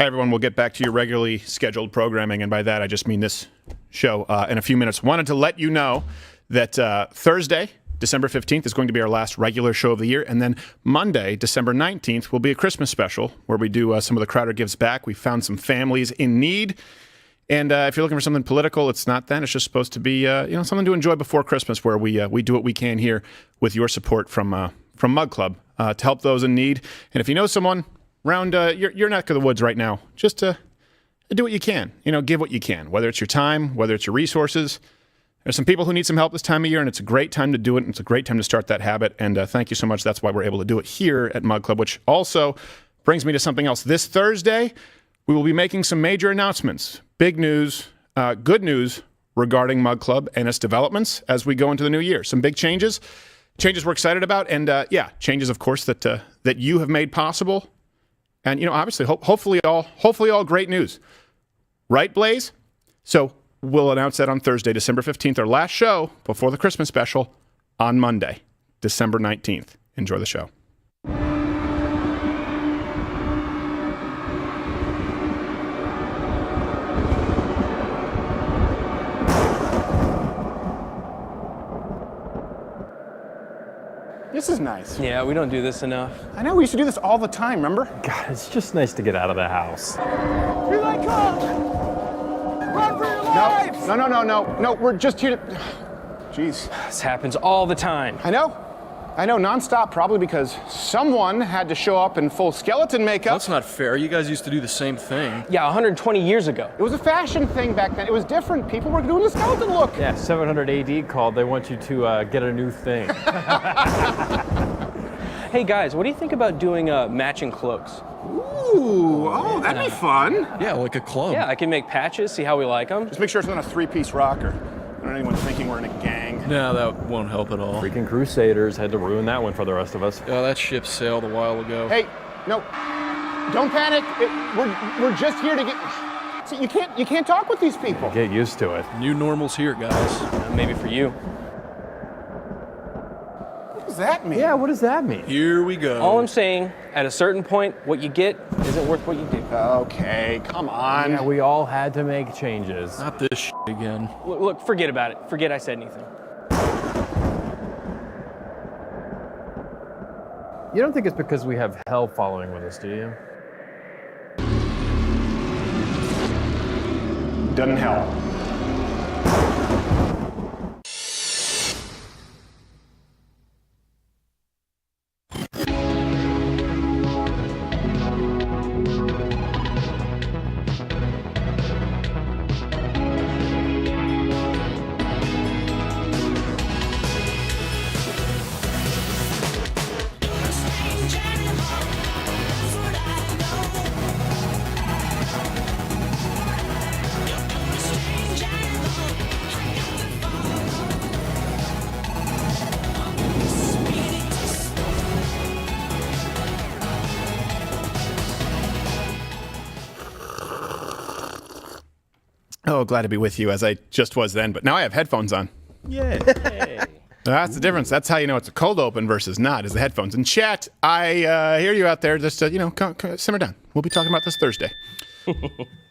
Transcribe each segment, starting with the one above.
Hi, everyone. We'll get back to your regularly scheduled programming, and by that, I just mean this show in a few minutes. Wanted to let you know that Thursday, December 15th, is going to be our last regular show of the year, and then Monday, December 19th, will be a Christmas special where we do some of the Crowder Gives Back. We found some families in need, and if you're looking for something political, it's not that. It's just supposed to be something to enjoy before Christmas, where we do what we can here with your support from Mug Club to help those in need. And if you know someone around your neck of the woods right now, just do what you can. Give what you can, whether it's your time, whether it's your resources. There's some people who need some help this time of year, and it's a great time to do it, and it's a great time to start that habit. And thank you so much. That's why we're able to do it here at Mug Club, which also brings me to something else. This Thursday, we will be making some major announcements. Big news, good news regarding Mug Club and its developments as we go into the new year. Some big changes we're excited about, and changes, of course, that you have made possible. And, obviously, hopefully all great news. Right, Blaze? So we'll announce that on Thursday, December 15th, our last show before the Christmas special on Monday, December 19th. Enjoy the show. This is nice. Yeah, we don't do this enough. I know, we used to do this all the time, remember? God, it's just nice to get out of the house. Here they come! Run for your lives! No, we're just here to... Jeez. This happens all the time. I know, nonstop, probably because someone had to show up in full skeleton makeup. That's not fair. You guys used to do the same thing. Yeah, 120 years ago. It was a fashion thing back then. It was different. People were doing the skeleton look. Yeah, 700 AD called. They want you to get a new thing. Hey, guys, what do you think about doing matching cloaks? Ooh, that'd be fun. Yeah, like a club. Yeah, I can make patches, see how we like them. Just make sure it's not a three-piece rocker. I don't want anyone thinking we're in a gang. No, that won't help at all. Freaking Crusaders had to ruin that one for the rest of us. Oh, that ship sailed a while ago. Hey, no, don't panic. We're just here to get... See, you can't talk with these people. Get used to it. New normal's here, guys. Maybe for you. What does that mean? Yeah, what does that mean? Here we go. All I'm saying, at a certain point, what you get isn't worth what you do. Okay, come on. Yeah, we all had to make changes. Not this shit again. Look, forget about it. Forget I said anything. You don't think it's because we have hell following with us, do you? Doesn't help. Oh, glad to be with you as I just was then, but now I have headphones on. Yeah. That's the difference. That's how you know it's a cold open versus not, is the headphones. In chat, I hear you out there. Just, simmer down. We'll be talking about this Thursday. No,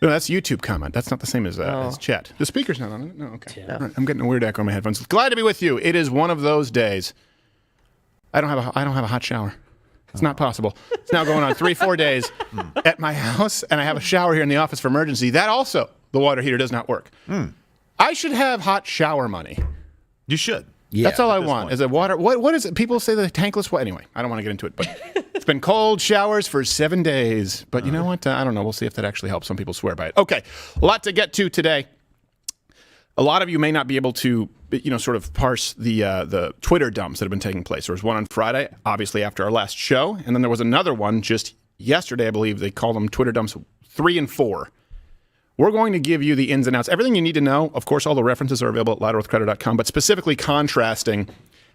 that's YouTube comment. That's not the same as chat. The speaker's not on it? No, okay. Yeah. All right, I'm getting a weird echo on my headphones. Glad to be with you. It is one of those days. I don't have a hot shower. It's not possible. It's now going on 3-4 days at my house, and I have a shower here in the office for emergency. That also, the water heater does not work. I should have hot shower money. You should. Yeah, that's all I want is a water. What is it? People say the tankless. Anyway, I don't want to get into it, but it's been cold showers for 7 days. But you know what? I don't know. We'll see if that actually helps. Some people swear by it. Okay, a lot to get to today. A lot of you may not be able to, sort of parse the Twitter dumps that have been taking place. There was one on Friday, obviously after our last show, and then there was another one just yesterday, I believe. They call them Twitter dumps 3 and 4. We're going to give you the ins and outs, everything you need to know. Of course, all the references are available at louderwithcrowder.com, but specifically contrasting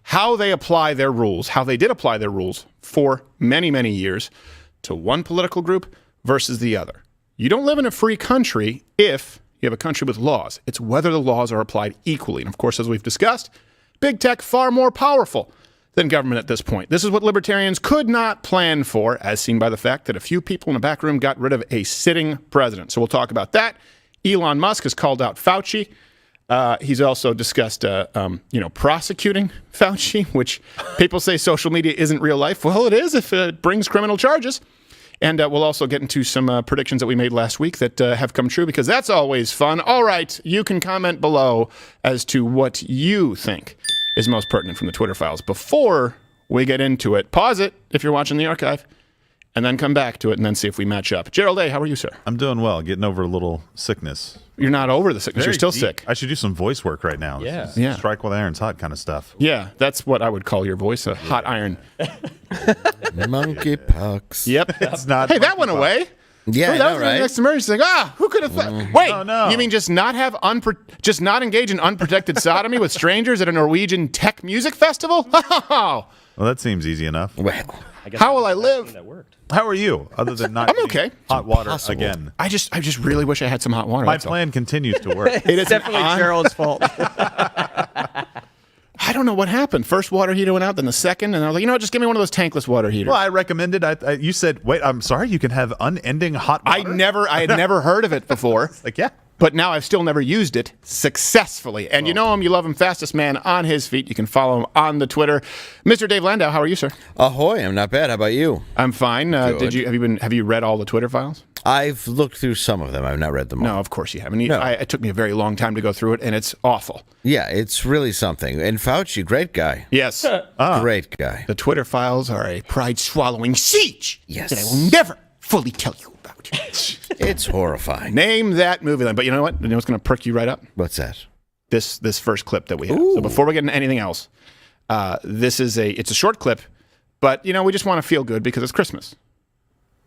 how they apply their rules, how they did apply their rules for many, many years to one political group versus the other. You don't live in a free country if you have a country with laws. It's whether the laws are applied equally. And of course, as we've discussed, big tech far more powerful than government at this point. This is what libertarians could not plan for, as seen by the fact that a few people in a back room got rid of a sitting president. So we'll talk about that. Elon Musk has called out Fauci. He's also discussed, prosecuting Fauci, which people say social media isn't real life. Well, it is if it brings criminal charges. And we'll also get into some predictions that we made last week that have come true, because that's always fun. All right, you can comment below as to what you think is most pertinent from the Twitter files. Before we get into it, pause it if you're watching the archive, and then come back to it and then see if we match up. Gerald A., how are you, sir? I'm doing well, getting over a little sickness. You're not over the sickness. You're still sick. I should do some voice work right now. Yeah. This is strike while the iron's hot kind of stuff. Yeah, that's what I would call your voice, a hot iron. Monkeypox. Yep. It's not. Hey, that went away. Yeah, I that know, was the right? next emergency. Like, who could have thought? Wait, no. you mean just not have just not engage in unprotected sodomy with strangers at a Norwegian tech music festival? Well, that seems easy enough. Well, How will I live? That worked. How are you? Other than not I'm okay. hot water Impossible. again. I just really wish I had some hot water. My that's all. plan continues to work. It is Definitely Gerald's fault. I don't know what happened. First water heater went out, then the second, and I was like, just give me one of those tankless water heaters. Well, I recommended. You said, "Wait, I'm sorry. You can have unending hot water." I had never heard of it before. Like, yeah. But now I've still never used it successfully. And you know him, you love him, fastest man on his feet. You can follow him on the Twitter. Mr. Dave Landau, how are you, sir? ahoy! I'm not bad. How about you? I'm fine. Good. Have you read all the Twitter files? I've looked through some of them. I've not read them all. No, of course you haven't. No. It took me a very long time to go through it, and it's awful. Yeah, it's really something. And Fauci, great guy. Yes. Great guy. The Twitter files are a pride-swallowing siege Yes. that I will never fully tell you about. It's horrifying. Name that movie line. But you know what? You know what's going to perk you right up? What's that? This first clip that we have. Ooh. So before we get into anything else, it's a short clip, but we just want to feel good because it's Christmas.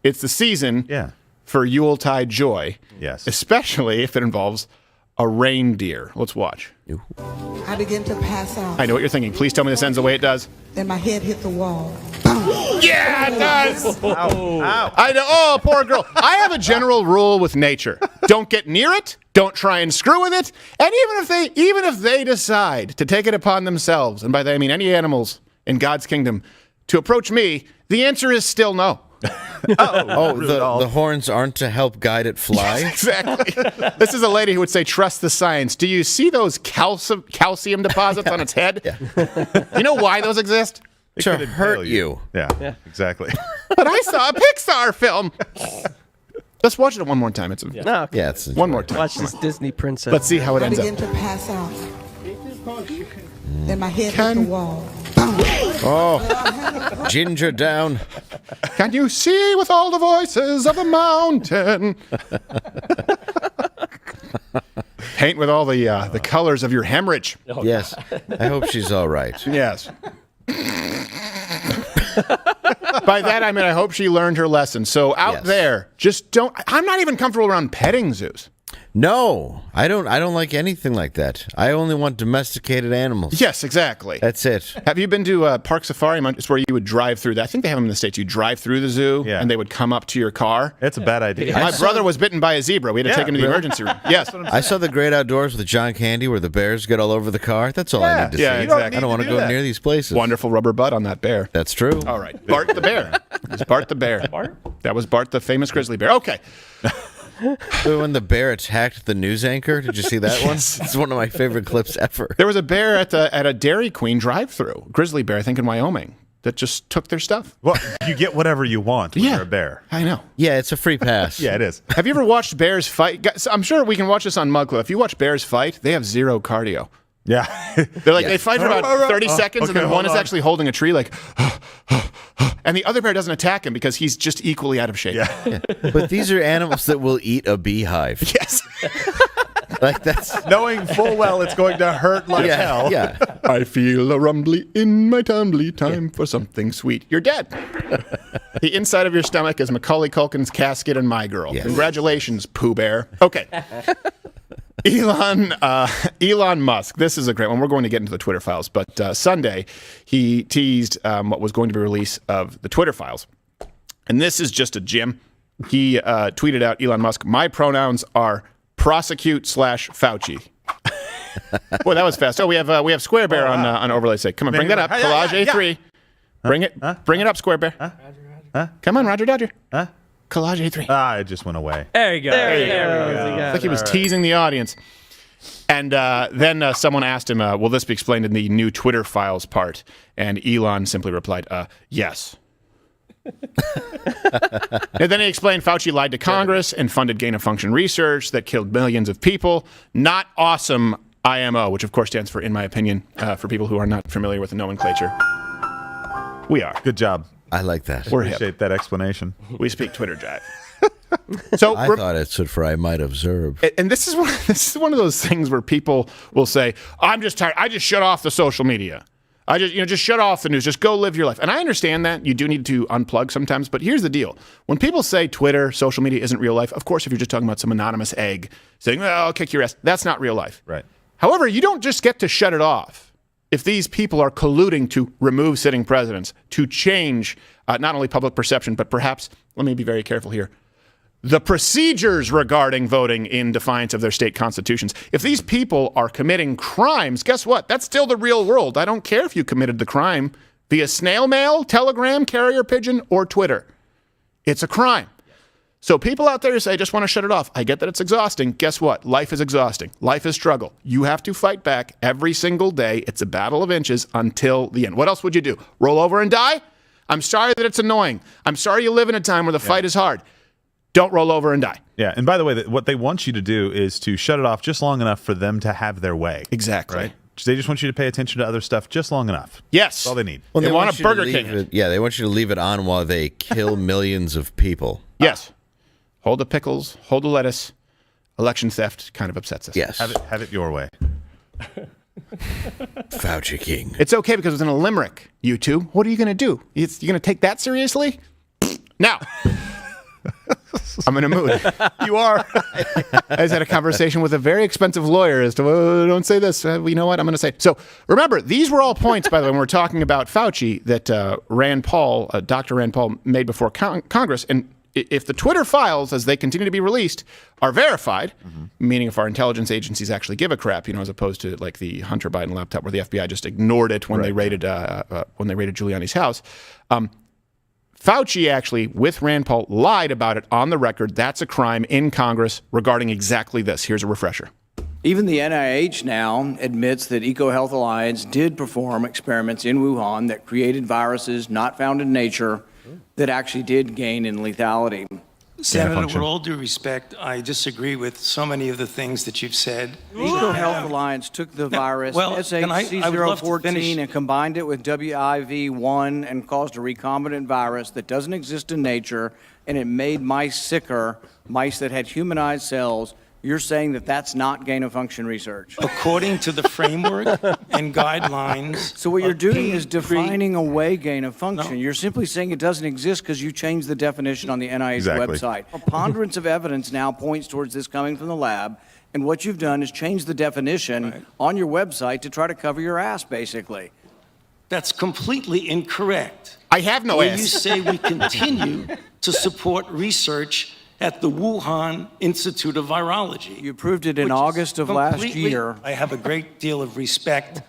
It's the season Yeah. for Yuletide joy, Yes. especially if it involves a reindeer. Let's watch. I began to pass out, I know what you're thinking. Please tell me this ends the way it does. and my head hit the wall. Yeah, it does. Ow. I know. Oh, poor girl. I have a general rule with nature: don't get near it. Don't try and screw with it. And even if they decide to take it upon themselves, and by that I mean any animals in God's kingdom, to approach me, the answer is still no. The horns aren't to help guide it fly? Exactly. This is a lady who would say, trust the science. Do you see those calcium deposits on its head? You know why those exist? To Could hurt impale you. Yeah. Exactly. But I saw a Pixar film. Let's watch it one more time. It's No, okay. Yeah, it's one more time. Watch this Disney princess. Let's see how it I ends began up. to pass out, and my head hit the wall. Oh, ginger down. Can you see with all the voices of the mountain? Paint with all the colors of your hemorrhage. Yes. I hope she's all right. Yes. By that I mean I hope she learned her lesson. So out Yes. there, just don't. I'm not even comfortable around petting zoos. No, I don't like anything like that. I only want domesticated animals. Yes, exactly. That's it. Have you been to Park Safari? It's where you would drive through. I think they have them in the States. You drive through the zoo, Yeah. and they would come up to your car. It's a bad idea. My brother was bitten by a zebra. We had to take him to the emergency room. Yes. I saw The Great Outdoors with John Candy where the bears get all over the car. That's all I need to Yeah, see. exactly. I don't want to go near these places. Wonderful rubber butt on that bear. That's true. All right. Bart the bear. It's Bart the bear. Bart? That was Bart the famous grizzly bear. Okay. When the bear attacked the news anchor, did you see that one? It's one of my favorite clips ever. There was a bear at a Dairy Queen drive-thru, grizzly bear, I think in Wyoming, that just took their stuff. Well, you get whatever you want when you're a bear. I know. Yeah, it's a free pass. Yeah, it is. Have you ever watched bears fight? Guys, I'm sure we can watch this on Mugcliff. If you watch bears fight, they have zero cardio. Yeah. They're like, they fight for about 30 seconds, and okay, then one hold is on. actually holding a tree, like, and the other bear doesn't attack him because he's just equally out of shape. Yeah. But these are animals that will eat a beehive. Yes. Like that's Knowing full well it's going to hurt like hell. yeah. I feel a rumbly in my tumbly, time for something sweet. You're dead. The inside of your stomach is Macaulay Culkin's casket and My Girl. Yes. Congratulations, Pooh Bear. Okay. Elon Musk. This is a great one. We're going to get into the Twitter files, but Sunday he teased what was going to be release of the Twitter files, and this is just a gem. He tweeted out, Elon Musk, my pronouns are prosecute/Fauci. Boy, that was fast. Oh, we have Square Bear on overlay. Say, come on, bring that up. Collage A3. Bring it up, Square Bear. Come on, Roger Dodger. Collage A3. It just went away. There you go. There you go. It's like he was teasing the audience. And then someone asked him, will this be explained in the new Twitter files part? And Elon simply replied, yes. And then he explained Fauci lied to Congress and funded gain-of-function research that killed millions of people. Not awesome IMO, which of course stands for, in my opinion, for people who are not familiar with the nomenclature. We are. Good job. I like that. We're hip. Appreciate that explanation. We speak Twitter jive. So I thought it stood for I might observe. And this is one of those things where people will say, "I'm just tired. I just shut off the social media. I just shut off the news. Just go live your life." And I understand that you do need to unplug sometimes. But here's the deal: when people say Twitter, social media isn't real life, of course, if you're just talking about some anonymous egg saying, "Well, I'll kick your ass," that's not real life. Right. However, you don't just get to shut it off. If these people are colluding to remove sitting presidents, to change not only public perception, but perhaps, let me be very careful here, the procedures regarding voting in defiance of their state constitutions. If these people are committing crimes, guess what? That's still the real world. I don't care if you committed the crime via snail mail, telegram, carrier pigeon, or Twitter. It's a crime. So people out there who say, I just want to shut it off. I get that it's exhausting. Guess what? Life is exhausting. Life is struggle. You have to fight back every single day. It's a battle of inches until the end. What else would you do? Roll over and die? I'm sorry that it's annoying. I'm sorry you live in a time where the fight is hard. Don't roll over and die. Yeah, and by the way, what they want you to do is to shut it off just long enough for them to have their way. Exactly. Right? They just want you to pay attention to other stuff just long enough. Yes. That's all they need. Well, They want a you to Burger leave King. it- yeah, they want you to leave it on while they kill millions of people. Yes. Hold the pickles, hold the lettuce. Election theft kind of upsets us. Yes. Have it your way. Fauci King. It's okay because it's in a limerick, you two. What are you going to do? You're going to take that seriously? Now, I'm in a mood. You are. I just had a conversation with a very expensive lawyer as to, don't say this. You know what? I'm going to say. So remember, these were all points, by the way, when we're talking about Fauci that Dr. Rand Paul made before Congress. And if the Twitter files, as they continue to be released, are verified, meaning if our intelligence agencies actually give a crap, as opposed to like the Hunter Biden laptop where the FBI just ignored it when they raided Giuliani's house. Fauci actually, with Rand Paul, lied about it on the record. That's a crime in Congress regarding exactly this. Here's a refresher. Even the NIH now admits that EcoHealth Alliance did perform experiments in Wuhan that created viruses not found in nature that actually did gain in lethality. Senator, with all due respect, I disagree with so many of the things that you've said. EcoHealth Alliance took the virus SHC014 and combined it with WIV1 and caused a recombinant virus that doesn't exist in nature, and it made mice sicker, mice that had humanized cells. You're saying that that's not gain-of-function research? According to the framework and guidelines. So what you're doing is defining away gain-of-function. You're simply saying it doesn't exist because you changed the definition on the NIH website. A preponderance of evidence now points towards this coming from the lab, and what you've done is change the definition on your website to try to cover your ass, basically. That's completely incorrect. I have no ass. You say we continue to support research at the Wuhan Institute of Virology. You approved it in August of last year. I have a great deal of respect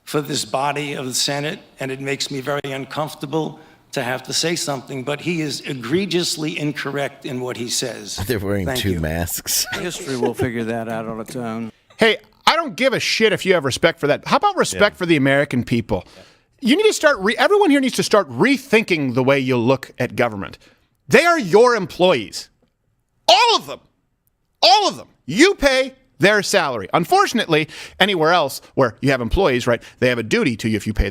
for this body of the Senate, and it makes me very uncomfortable to have to say something, but he is egregiously incorrect in what he says. They're wearing two masks. History will figure that out on its own. Hey, I don't give a shit if you have respect for that. How about respect for the American people? You need to start, everyone here needs to start rethinking the way you look at government. They are your employees. All of them. All of them. You pay their salary. Unfortunately, anywhere else where you have employees, right, they have a duty to you if you pay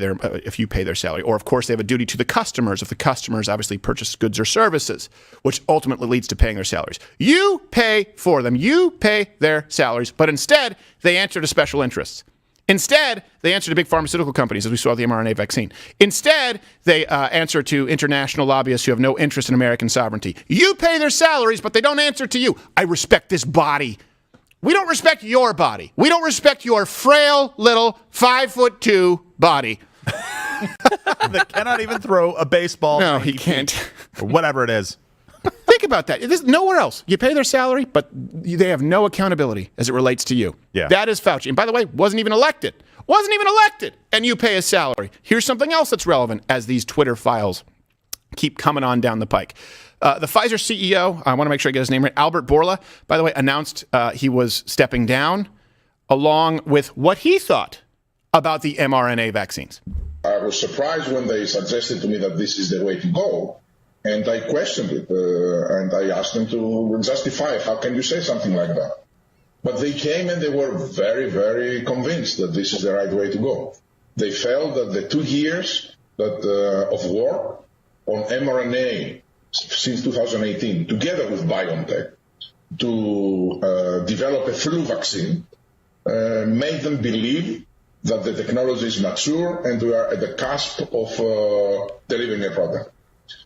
their salary. Or, of course, they have a duty to the customers if the customers obviously purchase goods or services, which ultimately leads to paying their salaries. You pay for them. You pay their salaries. But instead, they answer to special interests. Instead, they answer to big pharmaceutical companies, as we saw with the mRNA vaccine. Instead, they answer to international lobbyists who have no interest in American sovereignty. You pay their salaries, but they don't answer to you. I respect this body. We don't respect your body. We don't respect your frail little 5'2" body. That cannot even throw a baseball. No, he can't. Or whatever it is. Think about that. There's nowhere else. You pay their salary, but they have no accountability as it relates to you. Yeah. That is Fauci. And by the way, wasn't even elected. wasn't even elected, and you pay his salary. Here's something else that's relevant as these Twitter files keep coming on down the pike. The Pfizer CEO, I want to make sure I get his name right, Albert Bourla, by the way, announced he was stepping down along with what he thought about the mRNA vaccines. I was surprised when they suggested to me that this is the way to go. And I questioned it, and I asked them to justify it. How can you say something like that? But they came and they were very, very convinced that this is the right way to go. They felt that the 2 years of work on mRNA since 2018, together with BioNTech, to develop a flu vaccine, made them believe that the technology is mature and we are at the cusp of delivering a product.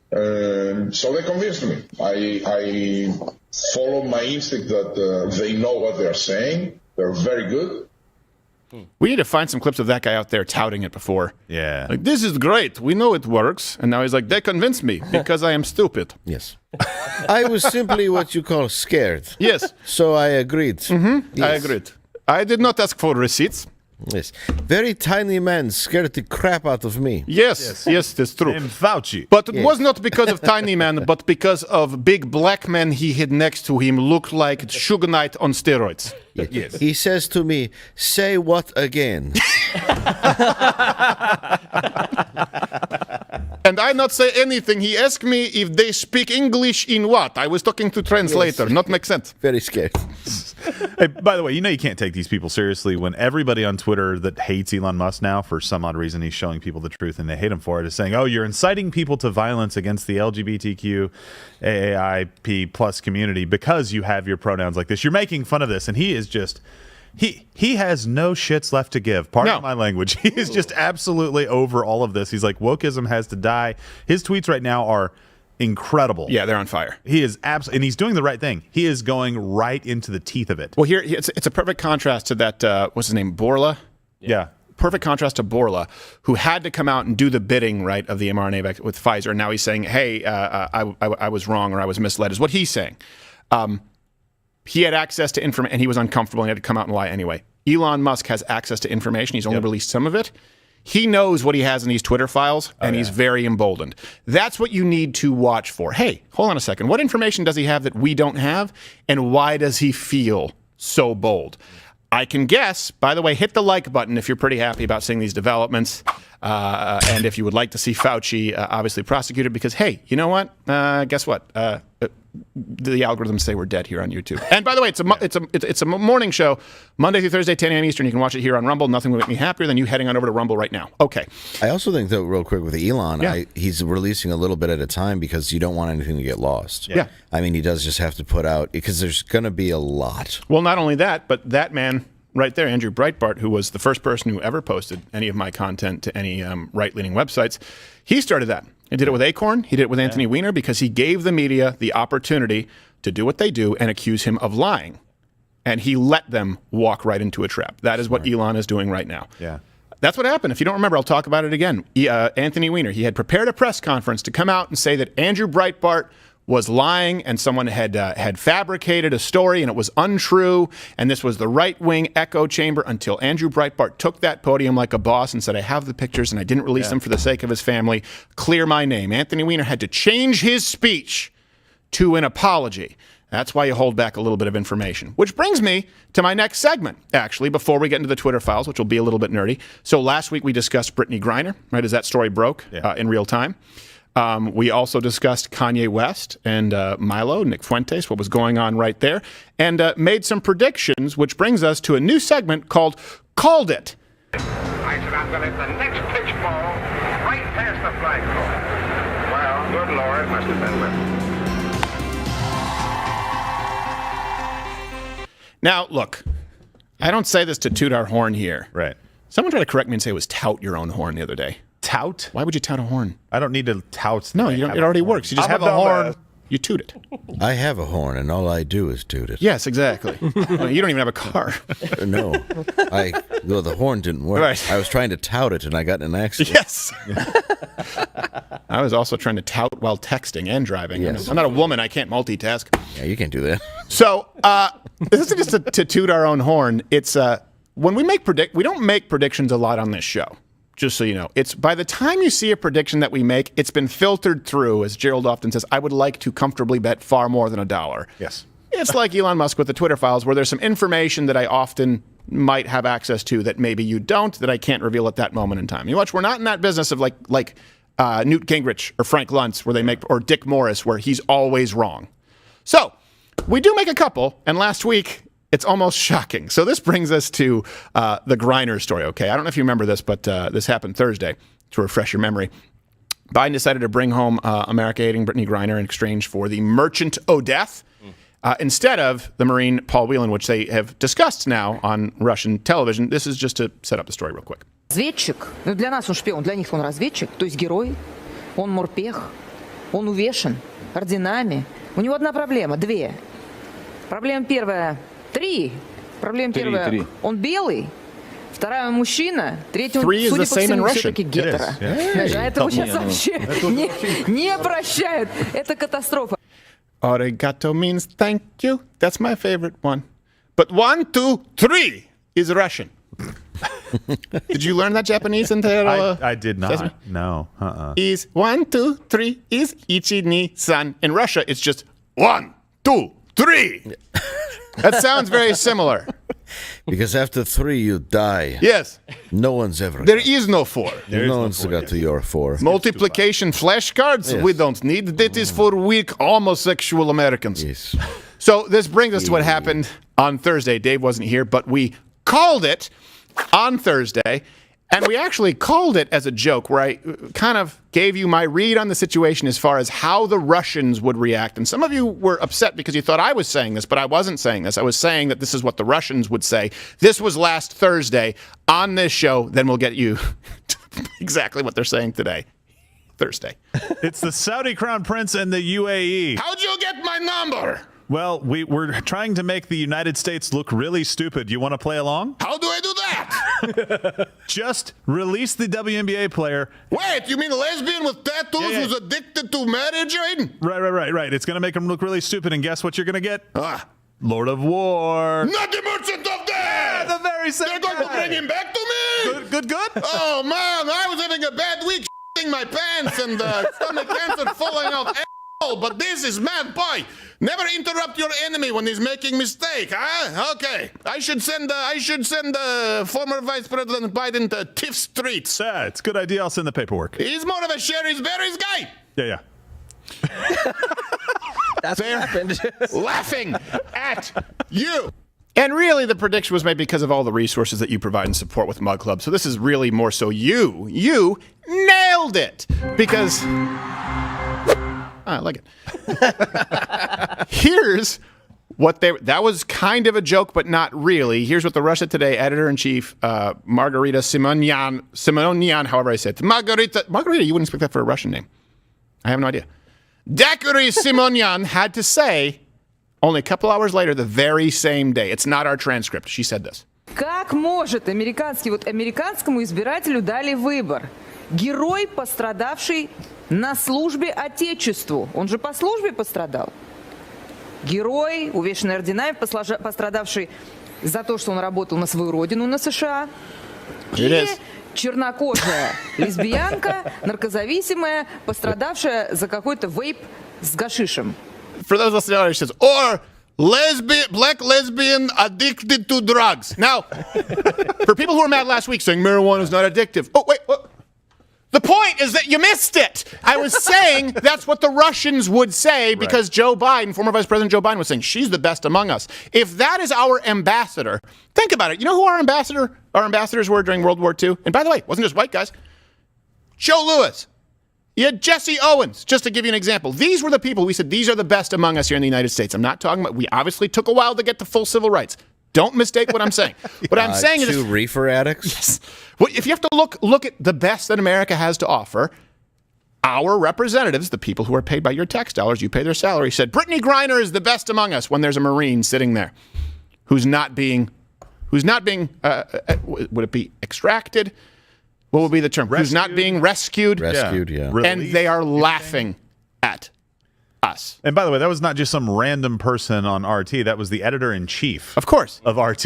So they convinced me. I follow my instinct that they know what they're saying. They're very good. We need to find some clips of that guy out there touting it before. Yeah. Like, this is great. We know it works. And now he's like, they convinced me because I am stupid. Yes. I was simply what you call scared. Yes. So I agreed. Mm-hmm. Yes. I agreed. I did not ask for receipts. Yes. Very tiny man scared the crap out of me. Yes, that's true. And Fauci. But it was not because of tiny man, but because of big black man he had next to him looked like Suge Knight on steroids. Yes. He says to me, say what again? And I not say anything. He asked me if they speak English in what? I was talking to translator. Yes. Not make sense. Very scared. Hey, by the way, you know you can't take these people seriously when everybody on Twitter that hates Elon Musk now, for some odd reason, he's showing people the truth and they hate him for it, is saying, oh, you're inciting people to violence against the LGBTQ AAIP plus community because you have your pronouns like this. You're making fun of this. And he is just... He has no shits left to give. Pardon my language. He is just absolutely over all of this. He's like, wokeism has to die. His tweets right now are incredible. Yeah, they're on fire. He is and he's doing the right thing. He is going right into the teeth of it. Well, here it's a perfect contrast to that. What's his name? Bourla. Yeah. Perfect contrast to Bourla, who had to come out and do the bidding right of the mRNA vaccine with Pfizer. And now he's saying, "Hey, I was wrong or I was misled." Is what he's saying. He had access to information, and he was uncomfortable, and he had to come out and lie anyway. Elon Musk has access to information. He's only released some of it. He knows what he has in these Twitter files, and he's very emboldened. That's what you need to watch for. Hey, hold on a second. What information does he have that we don't have, and why does he feel so bold? I can guess. By the way, hit the like button if you're pretty happy about seeing these developments, and if you would like to see Fauci obviously prosecuted, because, hey, you know what? Guess what? The algorithms say we're dead here on YouTube. And by the way, it's a morning show, Monday through Thursday, 10 a.m. Eastern. You can watch it here on Rumble. Nothing would make me happier than you heading on over to Rumble right now. Okay. I also think, though, real quick with Elon, he's releasing a little bit at a time because you don't want anything to get lost. Yeah. I mean, he does just have to put out, because there's going to be a lot. Well, not only that, but that man right there, Andrew Breitbart, who was the first person who ever posted any of my content to any right-leaning websites, he started that. He did it with Acorn. He did it with Anthony Weiner because he gave the media the opportunity to do what they do and accuse him of lying. And he let them walk right into a trap. That is what Elon is doing right now. Yeah. That's what happened. If you don't remember, I'll talk about it again. Anthony Weiner, he had prepared a press conference to come out and say that Andrew Breitbart was lying and someone had fabricated a story and it was untrue and this was the right-wing echo chamber, until Andrew Breitbart took that podium like a boss and said, I have the pictures and I didn't release them for the sake of his family. Clear my name. Anthony Weiner had to change his speech to an apology. That's why you hold back a little bit of information. Which brings me to my next segment, actually, before we get into the Twitter files, which will be a little bit nerdy. So last week we discussed Brittney Griner, right, as that story broke in real time. We also discussed Kanye West and Milo, Nick Fuentes, what was going on right there, and made some predictions, which brings us to a new segment called Called It. I said I'm going to hit the next pitch ball right past the flagpole. Well, good Lord, must have been with me. Now, look, I don't say this to toot our horn here. Right. Someone tried to correct me and say it was tout your own horn the other day. Tout? Why would you tout a horn? I don't need to tout. No, you don't, it already works. You just have a horn. You toot it. I have a horn, and all I do is toot it. Yes, exactly. Well, you don't even have a car. No. Well, the horn didn't work. Right. I was trying to tout it, and I got in an accident. Yes. I was also trying to tout while texting and driving. Yes. I'm not a woman. I can't multitask. Yeah, you can't do that. So this isn't just to toot our own horn. It's when we don't make predictions a lot on this show. Just so you know, it's by the time you see a prediction that we make, it's been filtered through, as Gerald often says, I would like to comfortably bet far more than $1. Yes. It's like Elon Musk with the Twitter files, where there's some information that I often might have access to that maybe you don't, that I can't reveal at that moment in time. You watch, we're not in that business of like Newt Gingrich or Frank Luntz, where they make, or Dick Morris, where he's always wrong. So we do make a couple, and last week, it's almost shocking. So this brings us to the Griner story, okay? I don't know if you remember this, but this happened Thursday, to refresh your memory. Biden decided to bring home America-hating Brittney Griner in exchange for the merchant Odeth, instead of the Marine Paul Whelan, which they have discussed now on Russian television. This is just to set up the story real quick. Разведчик, ну для нас он шпион, для них он разведчик, то есть герой, он морпех, он увешан орденами. У него одна проблема, две. Проблема первая. Три. Проблема первая. Он белый. Вторая мужчина. Третий, он, судя по всему, все-таки гетеро. Даже этого сейчас вообще не прощают. Это катастрофа. Arigato means thank you. That's my favorite one. But 1, 2, 3 is Russian. Did you learn that Japanese in the I did not. Sesame? No. Is 1, 2, 3 is ichi ni san. In Russia, it's just 1, 2, 3. That sounds very similar. Because after 3, you die. Yes. No one's ever. There is no 4. No one's got to your 4. Multiplication flashcards? Yes. We don't need. That is for weak homosexual Americans. Yes. So this brings us to what happened on Thursday. Dave wasn't here, but we called it on Thursday. And we actually called it as a joke, where I kind of gave you my read on the situation as far as how the Russians would react. And some of you were upset because you thought I was saying this, but I wasn't saying this. I was saying that this is what the Russians would say. This was last Thursday on this show. Then we'll get you exactly what they're saying today. Thursday. It's the Saudi Crown Prince and the UAE. How'd you get my number? Well, we're trying to make the United States look really stupid. You want to play along? How do I do that? Just release the WNBA player. Wait, you mean a lesbian with tattoos who's addicted to marriage? Right. It's going to make him look really stupid, and guess what you're going to get? Lord of War. Not the Merchant of Death! Yeah, the very same They're going to bring him back to me? Good. Oh, man, I was having a bad week shitting my pants and stomach cancer falling out. But this is mad boy. Never interrupt your enemy when he's making mistake, huh? Okay. I should send former Vice President Biden to Tiff Streets. Yeah, it's a good idea. I'll send the paperwork. He's more of a Sherry's Berries guy. Yeah. That's what happened. Laughing at you. And really, the prediction was made because of all the resources that you provide and support with Mug Club. So this is really more so you. You nailed it. Because... I like it. Here's what that was kind of a joke, but not really. Here's what the Russia Today editor-in-chief, Margarita Simonian, however I say it. Margarita, you wouldn't expect that for a Russian name. I have no idea. Daiquiri Simonian had to say only a couple hours later, the very same day. It's not our transcript. She said this. Как может американскому избирателю дали выбор? Герой, пострадавший на службе Отечеству. Он же по службе пострадал. Герой, увешанный орденами, пострадавший за то, что он работал на свою родину, на США. И чернокожая лесбиянка, наркозависимая, пострадавшая за какой-то вейп с гашишем. For those listening, it says, or black lesbian addicted to drugs. Now, for people who were mad last week saying marijuana is not addictive. Oh, wait. The point is that you missed it. I was saying that's what the Russians would say because Joe Biden, former Vice President Joe Biden, was saying she's the best among us. If that is our ambassador, think about it. You know who our ambassadors were during World War II? And by the way, it wasn't just white guys. Joe Louis. You had Jesse Owens, just to give you an example. These were the people we said, these are the best among us here in the United States. I'm not talking about, we obviously took a while to get to full civil rights. Don't mistake what I'm saying. What I'm saying is... Two reefer addicts? Yes. Well, if you have to look at the best that America has to offer, our representatives, the people who are paid by your tax dollars, you pay their salary, said Brittney Griner is the best among us when there's a Marine sitting there who's not being, would it be extracted? What would be the term? Rescued. Who's not being rescued? Rescued, yeah. And they are laughing at us. And by the way, that was not just some random person on RT. That was the editor-in-chief, Of course. of RT,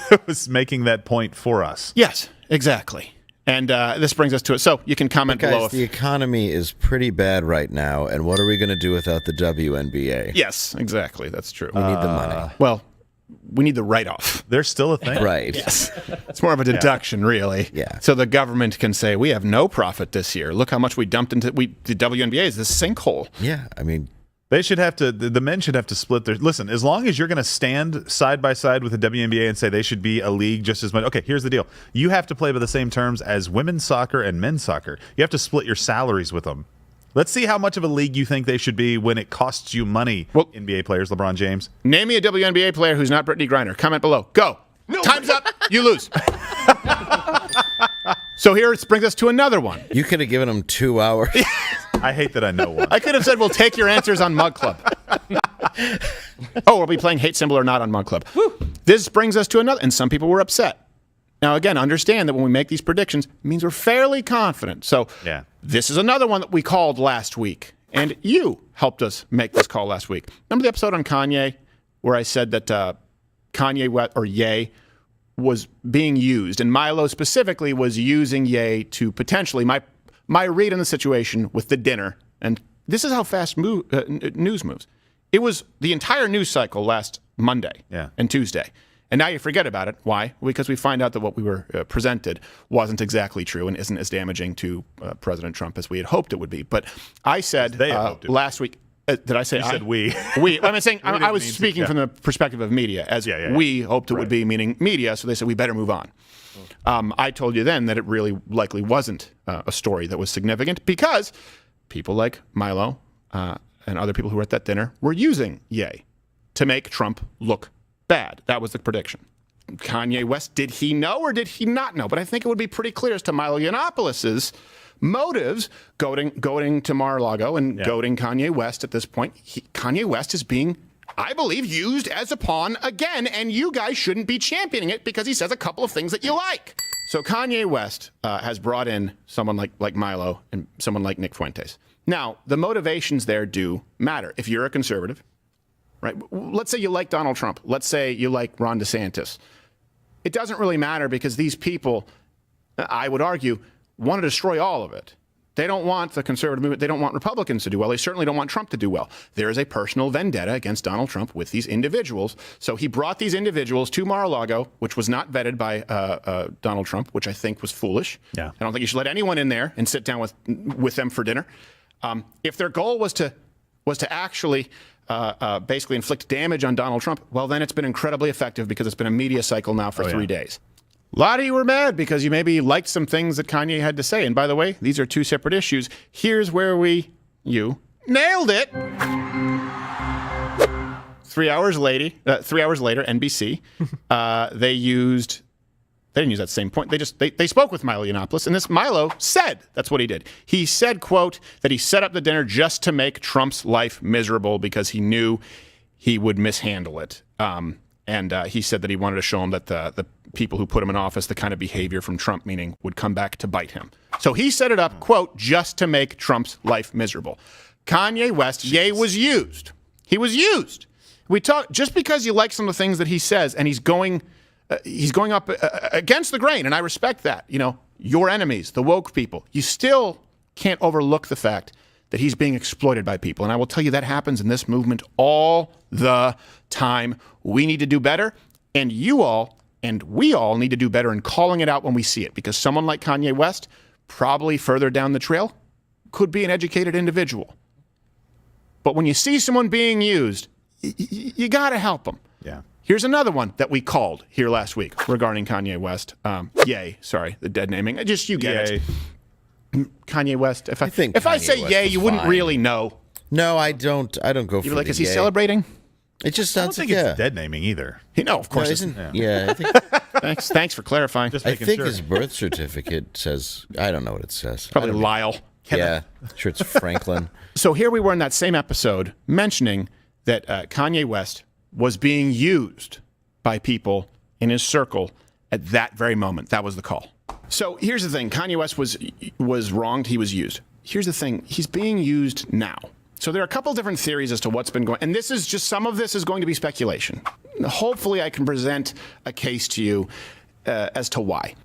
who was making that point for us. Yes, exactly. And this brings us to it. So you can comment Guys, below. the economy is pretty bad right now, and what are we going to do without the WNBA? Yes, exactly. That's true. We need the money. Well, we need the write-off. There's still a thing. Right. Yes. It's more of a deduction, really. Yeah. So the government can say, we have no profit this year. Look how much we dumped into the WNBA is this sinkhole. Yeah, I mean, They should have to. The men should have to split their. Listen, as long as you're going to stand side by side with the WNBA and say they should be a league just as much. Okay, here's the deal: you have to play by the same terms as women's soccer and men's soccer. You have to split your salaries with them. Let's see how much of a league you think they should be when it costs you money. Well, NBA players, LeBron James. Name me a WNBA player who's not Brittney Griner. Comment below. Go. No. Time's up. You lose. So here it brings us to another one. you could have given them 2 hours. I hate that I know one. I could have said, we'll take your answers on Mug Club. Oh, we'll be playing Hate Symbol or Not on Mug Club. Woo. This brings us to another, and some people were upset. Now, again, understand that when we make these predictions, it means we're fairly confident. So yeah. This is another one that we called last week, and you helped us make this call last week. Remember the episode on Kanye where I said that Kanye West, or Ye, was being used, and Milo specifically was using Ye to potentially, my read on the situation with the dinner, and this is how fast news moves. It was the entire news cycle last Monday and Tuesday. And now you forget about it. Why? Because we find out that what we were presented wasn't exactly true and isn't as damaging to President Trump as we had hoped it would be. But I said last week, did I say you said we? We. I'm saying I was speaking from the perspective of media, as we hoped it would be, meaning media. So they said we better move on. I told you then that it really likely wasn't a story that was significant because people like Milo and other people who were at that dinner were using Ye to make Trump look bad. That was the prediction. Kanye West, did he know or did he not know? But I think it would be pretty clear as to Milo Yiannopoulos' motives goading to Mar-a-Lago and goading Kanye West at this point. Kanye West is being, I believe, used as a pawn again, and you guys shouldn't be championing it because he says a couple of things that you like. So Kanye West has brought in someone like Milo and someone like Nick Fuentes. Now, the motivations there do matter. If you're a conservative, right? Let's say you like Donald Trump. Let's say you like Ron DeSantis. It doesn't really matter because these people, I would argue, want to destroy all of it. They don't want the conservative movement. They don't want Republicans to do well. They certainly don't want Trump to do well. There is a personal vendetta against Donald Trump with these individuals. So he brought these individuals to Mar-a-Lago, which was not vetted by Donald Trump, which I think was foolish. Yeah. I don't think you should let anyone in there and sit down with them for dinner. If their goal was to actually basically inflict damage on Donald Trump, well, then it's been incredibly effective because it's been a media cycle now for 3 days. A lot of you were mad because you maybe liked some things that Kanye had to say. And by the way, these are two separate issues. Here's where you nailed it. 3 hours later, NBC, they didn't use that same point. They spoke with Milo Yiannopoulos, and this Milo said, that's what he did. He said, quote, that he set up the dinner just to make Trump's life miserable because he knew he would mishandle it. And he said that he wanted to show him that the people who put him in office, the kind of behavior from Trump, meaning would come back to bite him. So he set it up, quote, just to make Trump's life miserable. Kanye West, Ye was used. He was used. We talk just because you like some of the things that he says, and he's going up against the grain, and I respect that. You know, your enemies, the woke people, you still can't overlook the fact that he's being exploited by people. And I will tell you that happens in this movement all the time. We need to do better, and you all and we all need to do better in calling it out when we see it, because someone like Kanye West, probably further down the trail, could be an educated individual. But when you see someone being used, you got to help them. Yeah. Here's another one that we called here last week regarding Kanye West. The dead naming. Just you get it. Kanye West. If I say Ye, you wouldn't really know. No, I don't. I don't go for like, the is he Ye. celebrating? It just I don't sounds think it's dead naming either. No, of course No, isn't. I think, Thanks for clarifying. I think his birth certificate says, I don't know what it says. Probably Lyle. Yeah, sure it's Franklin. So here we were in that same episode mentioning that Kanye West was being used by people in his circle at that very moment. That was the call. So here's the thing. Kanye West was wronged. He was used. Here's the thing. He's being used now. So there are a couple different theories as to what's been going, and this is just, some of this is going to be speculation. Hopefully I can present a case to you as to why.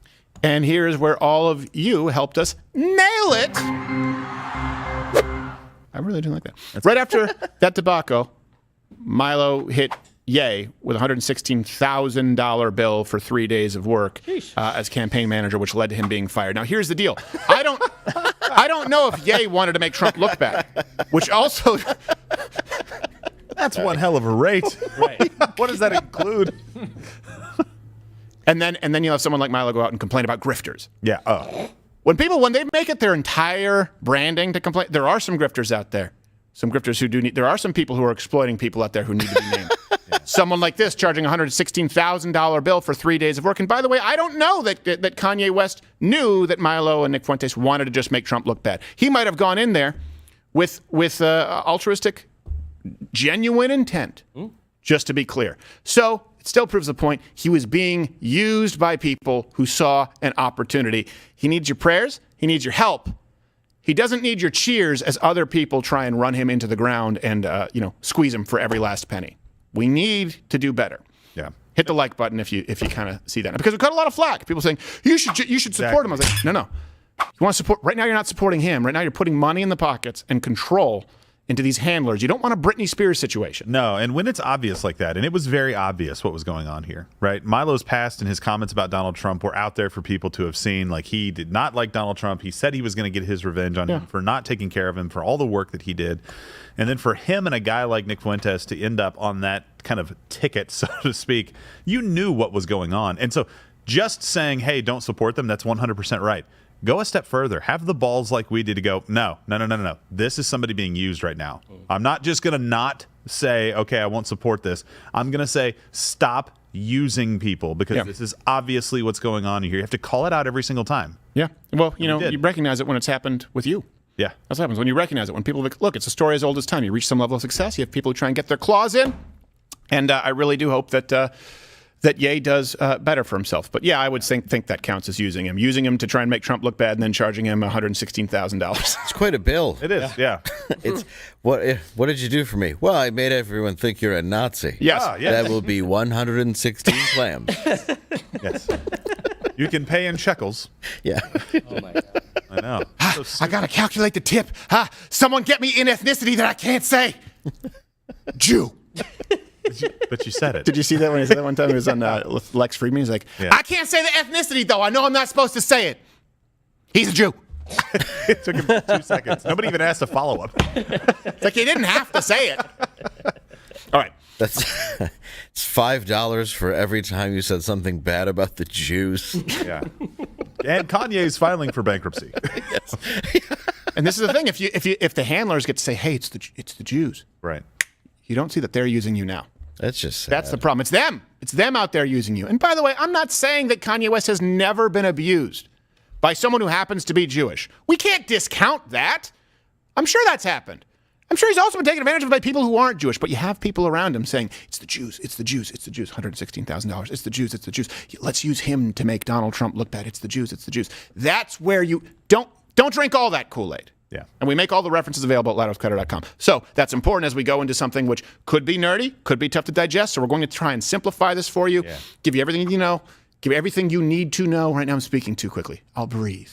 And here's where all of you helped us nail it. I really do like that. Right after that debacle, Milo hit Ye with a $116,000 bill for 3 days of work as campaign manager, which led to him being fired. Now, here's the deal. I don't know if Ye wanted to make Trump look bad, which also... That's one hell of a rate. Right. What does that include? And then you'll have someone like Milo go out and complain about grifters. Yeah. Oh. When they make it their entire branding to complain, there are some grifters out there. Some grifters who do need, there are some people who are exploiting people out there who need to be named. Someone like this charging a $116,000 bill for 3 days of work. And by the way, I don't know that Kanye West knew that Milo and Nick Fuentes wanted to just make Trump look bad. He might have gone in there with altruistic, genuine intent, just to be clear. So it still proves the point. He was being used by people who saw an opportunity. He needs your prayers. He needs your help. He doesn't need your cheers as other people try and run him into the ground and squeeze him for every last penny. We need to do better. Yeah. Hit the like button if you kind of see that, because we got a lot of flack. People saying you should support him. I was like, no. You want to support? Right now, you're not supporting him. Right now, you're putting money in the pockets and control into these handlers. You don't want a Britney Spears situation. No, and when it's obvious like that, and it was very obvious what was going on here, right? Milo's past and his comments about Donald Trump were out there for people to have seen. Like, he did not like Donald Trump. He said he was going to get his revenge on him for not taking care of him, for all the work that he did. And then for him and a guy like Nick Fuentes to end up on that kind of ticket, so to speak, you knew what was going on. And so just saying, hey, don't support them, that's 100% right. Go a step further. Have the balls like we did to go, no. This is somebody being used right now. I'm not just going to not say, okay, I won't support this. I'm going to say, stop using people, because this is obviously what's going on here. You have to call it out every single time. Yeah. Well, you recognize it when it's happened with you. Yeah. That's what happens when you recognize it. When people look, it's a story as old as time. You reach some level of success. You have people who try and get their claws in. And I really do hope that Ye does better for himself. But yeah, I would think that counts as using him to try and make Trump look bad, and then charging him $116,000. It's quite a bill. It is, yeah. It's what did you do for me? Well, I made everyone think you're a Nazi. Yes. That will be 116 clams. Yes. You can pay in shekels. Yeah. Oh my God. I know. I got to calculate the tip. Someone get me in ethnicity that I can't say. Jew. But you said it. Did you see that when he said that one time? He was on with Lex Friedman. He's like, I can't say the ethnicity, though. I know I'm not supposed to say it. He's a Jew. It took him 2 seconds. Nobody even asked a follow-up. It's like he didn't have to say it. All right. It's $5 for every time you said something bad about the Jews. Yeah. And Kanye's filing for bankruptcy. Yes. And this is the thing: if the handlers get to say, "Hey, it's the Jews," Right. You don't see that they're using you now. That's just sad. That's the problem. It's them. It's them out there using you. And by the way, I'm not saying that Kanye West has never been abused by someone who happens to be Jewish. We can't discount that. I'm sure that's happened. I'm sure he's also been taken advantage of by people who aren't Jewish, but you have people around him saying, it's the Jews, it's the Jews, it's the Jews, $116,000, it's the Jews, it's the Jews. Let's use him to make Donald Trump look bad. It's the Jews, it's the Jews. That's where you don't drink all that Kool-Aid. Yeah. And we make all the references available at loudofcutter.com. So that's important as we go into something which could be nerdy, could be tough to digest. So we're going to try and simplify this for you, give you everything you know, give you everything you need to know. Right now I'm speaking too quickly. I'll breathe.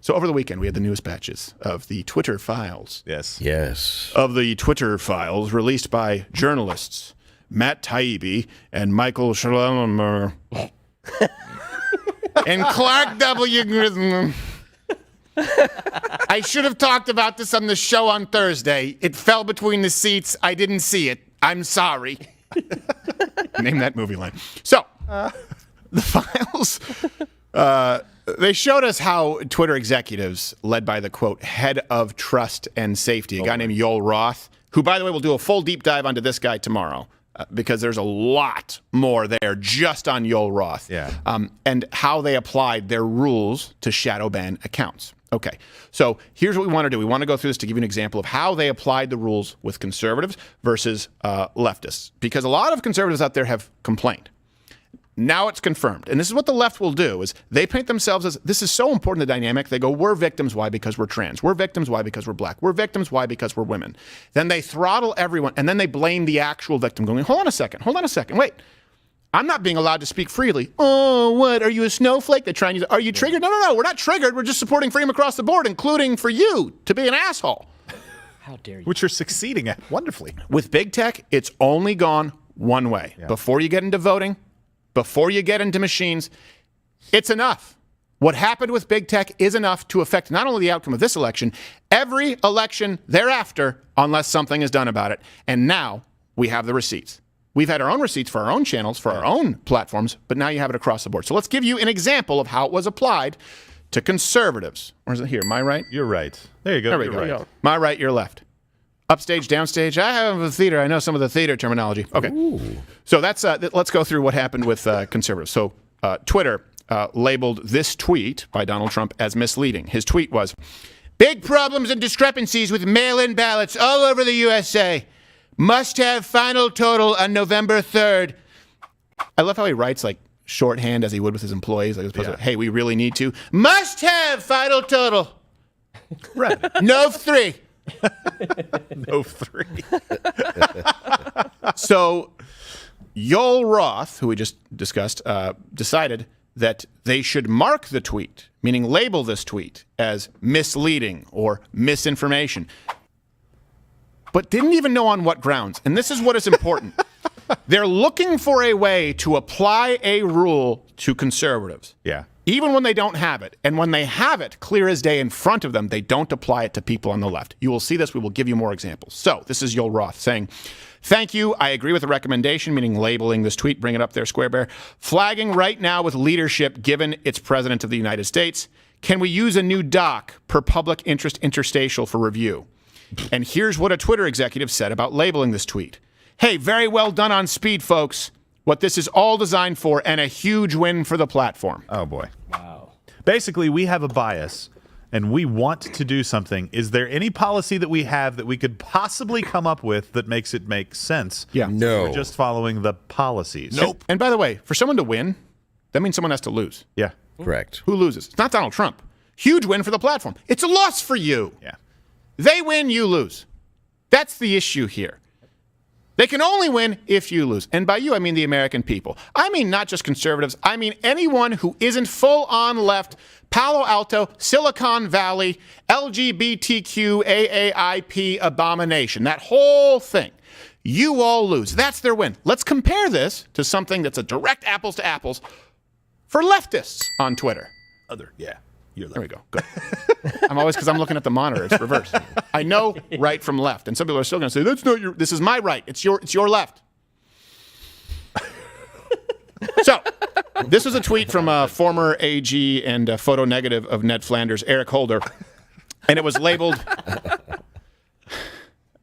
So over the weekend, we had the newest batches of the Twitter files. Yes. Of the Twitter files released by journalists Matt Taibbi and Michael Schlemmer. And Clark W. Grisman. I should have talked about this on the show on Thursday. It fell between the seats. I didn't see it. I'm sorry. Name that movie line. So, the files, they showed us how Twitter executives, led by the, quote, head of trust and safety, a guy named Yoel Roth, who, by the way, will do a full deep dive onto this guy tomorrow. Because there's a lot more there just on Yoel Roth. And how they applied their rules to shadow ban accounts. Okay, so here's what we want to do. We want to go through this to give you an example of how they applied the rules with conservatives versus leftists. Because a lot of conservatives out there have complained. now it's confirmed. And this is what the left will do, is they paint themselves as, this is so important, the dynamic. They go, we're victims. Why? Because we're trans. We're victims. Why? Because we're black. We're victims. Why? Because we're women. Then they throttle everyone, and then they blame the actual victim, going, hold on a second. Wait. I'm not being allowed to speak freely. Oh, what? Are you a snowflake? They're trying to use, are you triggered? No. We're not triggered. We're just supporting freedom across the board, including for you to be an asshole. How dare you? Which you're succeeding at wonderfully. With big tech, it's only gone one way. Yeah. Before you get into voting, before you get into machines, it's enough. What happened with big tech is enough to affect not only the outcome of this election, every election thereafter, unless something is done about it. And now we have the receipts. We've had our own receipts for our own channels, for our own platforms, but now you have it across the board. So let's give you an example of how it was applied to conservatives. Or is it here? My right? You're right. There you go. There we go. Right. My right, your left. Upstage, downstage. I have a theater. I know some of the theater terminology. Okay. Ooh. So that's let's go through what happened with conservatives. So Twitter labeled this tweet by Donald Trump as misleading. His tweet was, big problems and discrepancies with mail-in ballots all over the USA. Must have final total on November 3rd. I love how he writes like shorthand as he would with his employees. Like, yeah. Hey, we really need to. Must have final total. Right. No 3. No 3. So Yoel Roth, who we just discussed, decided that they should mark the tweet, meaning label this tweet as misleading or misinformation, but didn't even know on what grounds. And this is what is important. They're looking for a way to apply a rule to conservatives. Yeah. Even when they don't have it. And when they have it clear as day in front of them, they don't apply it to people on the left. You will see this. We will give you more examples. So this is Yoel Roth saying, thank you. I agree with the recommendation, meaning labeling this tweet. Bring it up there, Square Bear. Flagging right now with leadership given it's President of the United States. Can we use a new doc per public interest interstitial for review? And here's what a Twitter executive said about labeling this tweet. Hey, very well done on speed, folks. What this is all designed for, and a huge win for the platform. Oh, boy. Wow. Basically, we have a bias, and we want to do something. Is there any policy that we have that we could possibly come up with that makes it make sense? Yeah. No. We're just following the policies. Nope. And by the way, for someone to win, that means someone has to lose. Yeah. Correct. Who loses? It's not Donald Trump. Huge win for the platform. It's a loss for you. Yeah. They win, you lose. That's the issue here. They can only win if you lose. And by you, I mean the American people. I mean not just conservatives. I mean anyone who isn't full-on left, Palo Alto, Silicon Valley, LGBTQ, AAIP abomination. That whole thing. You all lose. That's their win. Let's compare this to something that's a direct apples to apples for leftists on Twitter. Yeah. You're left. There we go. Good. I'm always, because I'm looking at the monitor. It's reversed. I know right from left, and some people are still going to say, "That's not your. This is my right. It's your left." So, this was a tweet from a former AG and photo negative of Ned Flanders, Eric Holder, and it was labeled.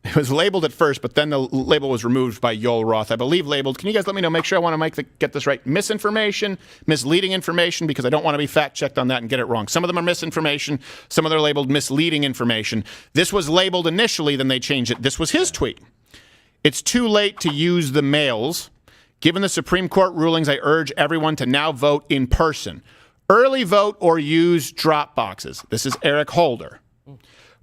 It was labeled at first, but then the label was removed by Yoel Roth. I believe labeled. Can you guys let me know? Make sure I want to get this right. Misinformation, misleading information, because I don't want to be fact-checked on that and get it wrong. Some of them are misinformation. Some of them are labeled misleading information. This was labeled initially, then they changed it. This was his tweet. It's too late to use the mails. Given the Supreme Court rulings, I urge everyone to now vote in person. Early vote or use drop boxes. This is Eric Holder.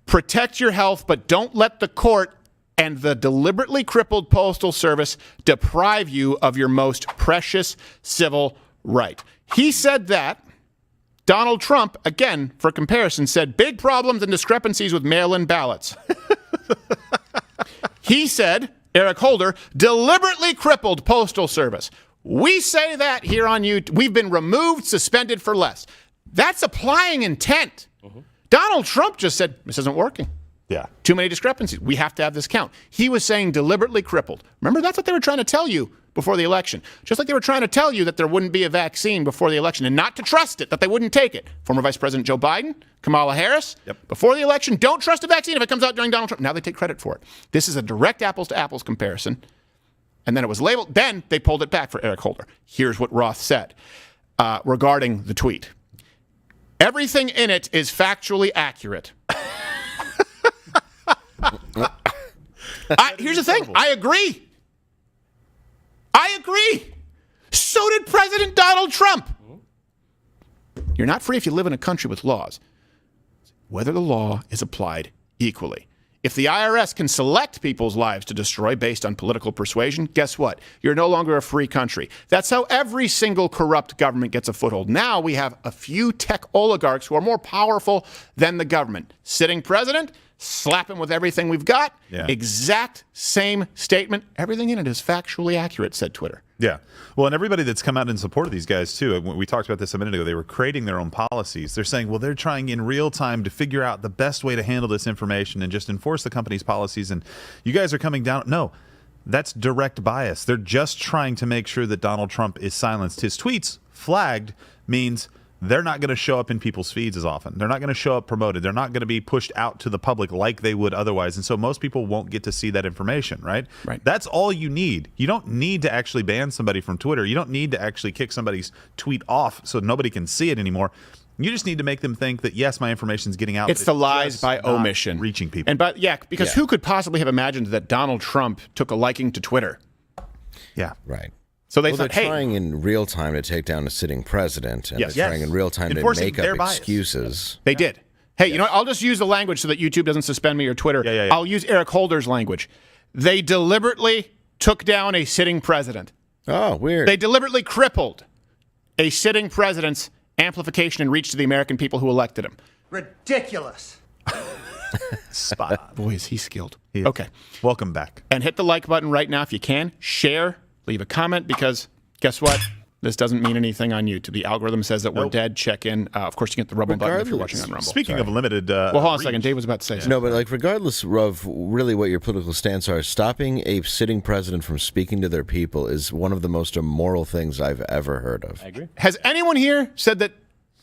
Protect your health, but don't let the court and the deliberately crippled Postal Service deprive you of your most precious civil right. He said that. Donald Trump, again, for comparison, said big problems and discrepancies with mail-in ballots. He said, Eric Holder, deliberately crippled Postal Service. We say that here on YouTube. We've been removed, suspended for less. That's applying intent. Mm-hmm. Donald Trump just said, this isn't working. Yeah. Too many discrepancies. We have to have this count. He was saying deliberately crippled. Remember, that's what they were trying to tell you before the election. Just like they were trying to tell you that there wouldn't be a vaccine before the election and not to trust it, that they wouldn't take it. Former Vice President Joe Biden, Kamala Harris, before the election, don't trust a vaccine if it comes out during Donald Trump. Now they take credit for it. This is a direct apples to apples comparison. And then it was labeled. Then they pulled it back for Eric Holder. Here's what Roth said regarding the tweet. Everything in it is factually accurate. Here's the thing. I agree. So So did President Donald Trump. You're not free if you live in a country with laws. Whether the law is applied equally. If the IRS can select people's lives to destroy based on political persuasion, guess what? You're no longer a free country. That's how every single corrupt government gets a foothold. Now we have a few tech oligarchs who are more powerful than the government. Sitting president, slap him with everything we've got. Yeah. Exact same statement. Everything in it is factually accurate, said Twitter. Yeah. Well, and everybody that's come out in support of these guys, too, we talked about this a minute ago, they were creating their own policies. They're saying, well, they're trying in real time to figure out the best way to handle this information and just enforce the company's policies. And you guys are coming down. No, that's direct bias. They're just trying to make sure that Donald Trump is silenced. His tweets flagged means they're not going to show up in people's feeds as often. They're not going to show up promoted. They're not going to be pushed out to the public like they would otherwise. And so most people won't get to see that information, right? Right. That's all you need. You don't need to actually ban somebody from Twitter. You don't need to actually kick somebody's tweet off so nobody can see it anymore. You just need to make them think that, yes, my information is getting out. It's the lies by omission. Reaching people. And because who could possibly have imagined that Donald Trump took a liking to Twitter? Yeah. Right. So they they're thought, hey, trying in real time to take down a sitting president, and Yes. they're trying in real time Enforcing to make their up bias. excuses. they did. Hey, you know what? I'll just use the language so that YouTube doesn't suspend me or Twitter. Yeah. I'll use Eric Holder's language. They deliberately took down a sitting president. Oh, weird. They deliberately crippled a sitting president's amplification and reach to the American people who elected him. Ridiculous. Spot on. Boy, is he skilled. He is. Okay. Welcome back. And hit the like button right now if you can. Share, leave a comment, because guess what? This doesn't mean anything on YouTube. The algorithm says that we're dead. Check in. Of course, you get the Rumble button if you're watching on Rumble. Speaking of limited... well, hold on a second. Dave was about to say something. No, but like regardless of really what your political stance are, stopping a sitting president from speaking to their people is one of the most immoral things I've ever heard of. I agree. Has anyone here said that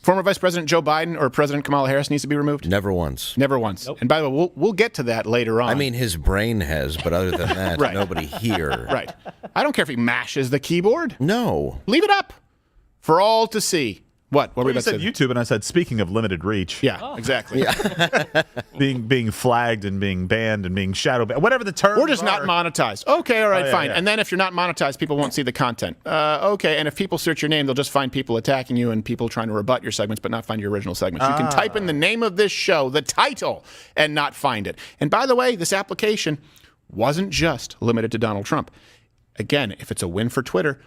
former Vice President Joe Biden or President Kamala Harris needs to be removed? Never once. Never once. Nope. And by the way, we'll get to that later on. I mean, his brain has, but other than that, Right. nobody here. Right. I don't care if he mashes the keyboard. No. Leave it up for all to see. What? What were Well, we you about to said say? YouTube, and I said, speaking of limited reach. Yeah, exactly. Being flagged and being banned and being shadow banned, whatever the term. We're just not monetized. Okay, all right, yeah, fine. yeah. And then if you're not monetized, people won't see the content. Okay, and if people search your name, they'll just find people attacking you and people trying to rebut your segments but not find your original segments. You can type in the name of this show, the title, and not find it. And by the way, this application wasn't just limited to Donald Trump. Again, if it's a win for Twitter,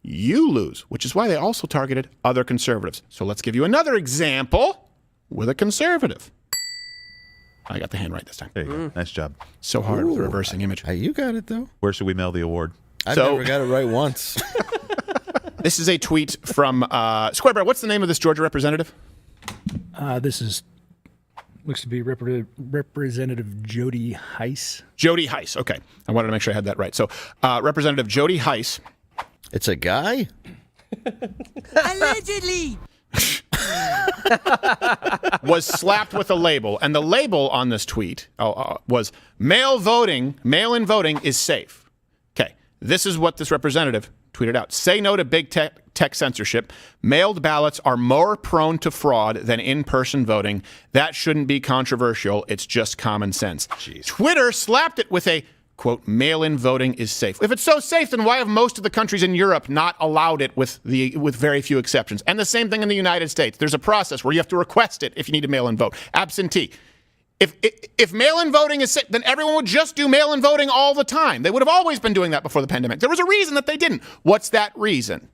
you lose, which is why they also targeted other conservatives. So let's give you another example with a conservative. I got the hand right this time. There you go. Nice job. So hard with the reversing image. You got it, though. Where should we mail the award? I've So- never got it right once. This is a tweet from Square Bear. What's the name of this Georgia representative? This is looks to be Representative Jody Heiss. Jody Heiss. Okay. I wanted to make sure I had that right. So Representative Jody Heiss. It's a guy? Allegedly. was slapped with a label, and the label on this tweet was mail-in voting is safe. Okay, this is what this representative tweeted out. Say no to big tech censorship. Mailed ballots are more prone to fraud than in-person voting. That shouldn't be controversial. It's just common sense. Jeez. Twitter slapped it with a, quote, mail-in voting is safe. If it's so safe, then why have most of the countries in Europe not allowed it with very few exceptions? And the same thing in the United States. There's a process where you have to request it if you need to mail-in vote. Absentee. If mail-in voting is safe, then everyone would just do mail-in voting all the time. They would have always been doing that before the pandemic. There was a reason that they didn't. What's that reason?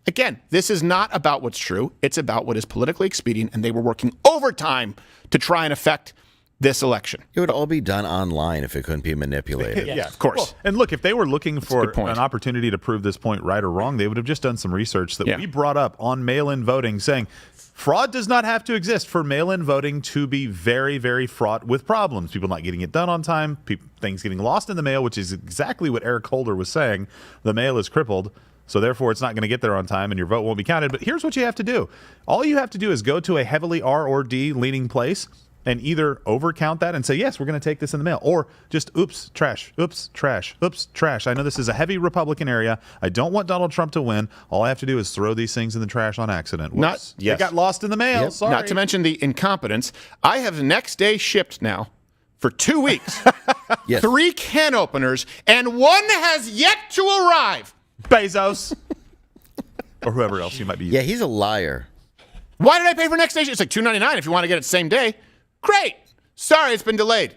Again, this is not about what's true. It's about what is politically expedient, and they were working overtime to try and affect this election. It would all be done online if it couldn't be manipulated. Yeah, of course. Well, and look, if they were looking for a good point. an opportunity to prove this point right or wrong, they would have just done some research that Yeah. we brought up on mail-in voting, saying fraud does not have to exist for mail-in voting to be very, very fraught with problems. People not getting it done on time, things getting lost in the mail, which is exactly what Eric Holder was saying. The mail is crippled, so therefore it's not going to get there on time and your vote won't be counted. But here's what you have to do. All you have to do is go to a heavily R or D leaning place and either overcount that and say, yes, we're going to take this in the mail, or just, oops, trash, oops, trash, oops, trash. I know this is a heavy Republican area. I don't want Donald Trump to win. All I have to do is throw these things in the trash on accident. Whoops. They got lost in the mail. Yep. Sorry. Not to mention the incompetence. I have next day shipped now for 2 weeks. Yes. 3 can openers, and one has yet to arrive. Bezos. or whoever else you might be. Yeah, he's a liar. Why did I pay for next station? It's like $2.99 if you want to get it same day. Great. Sorry, it's been delayed.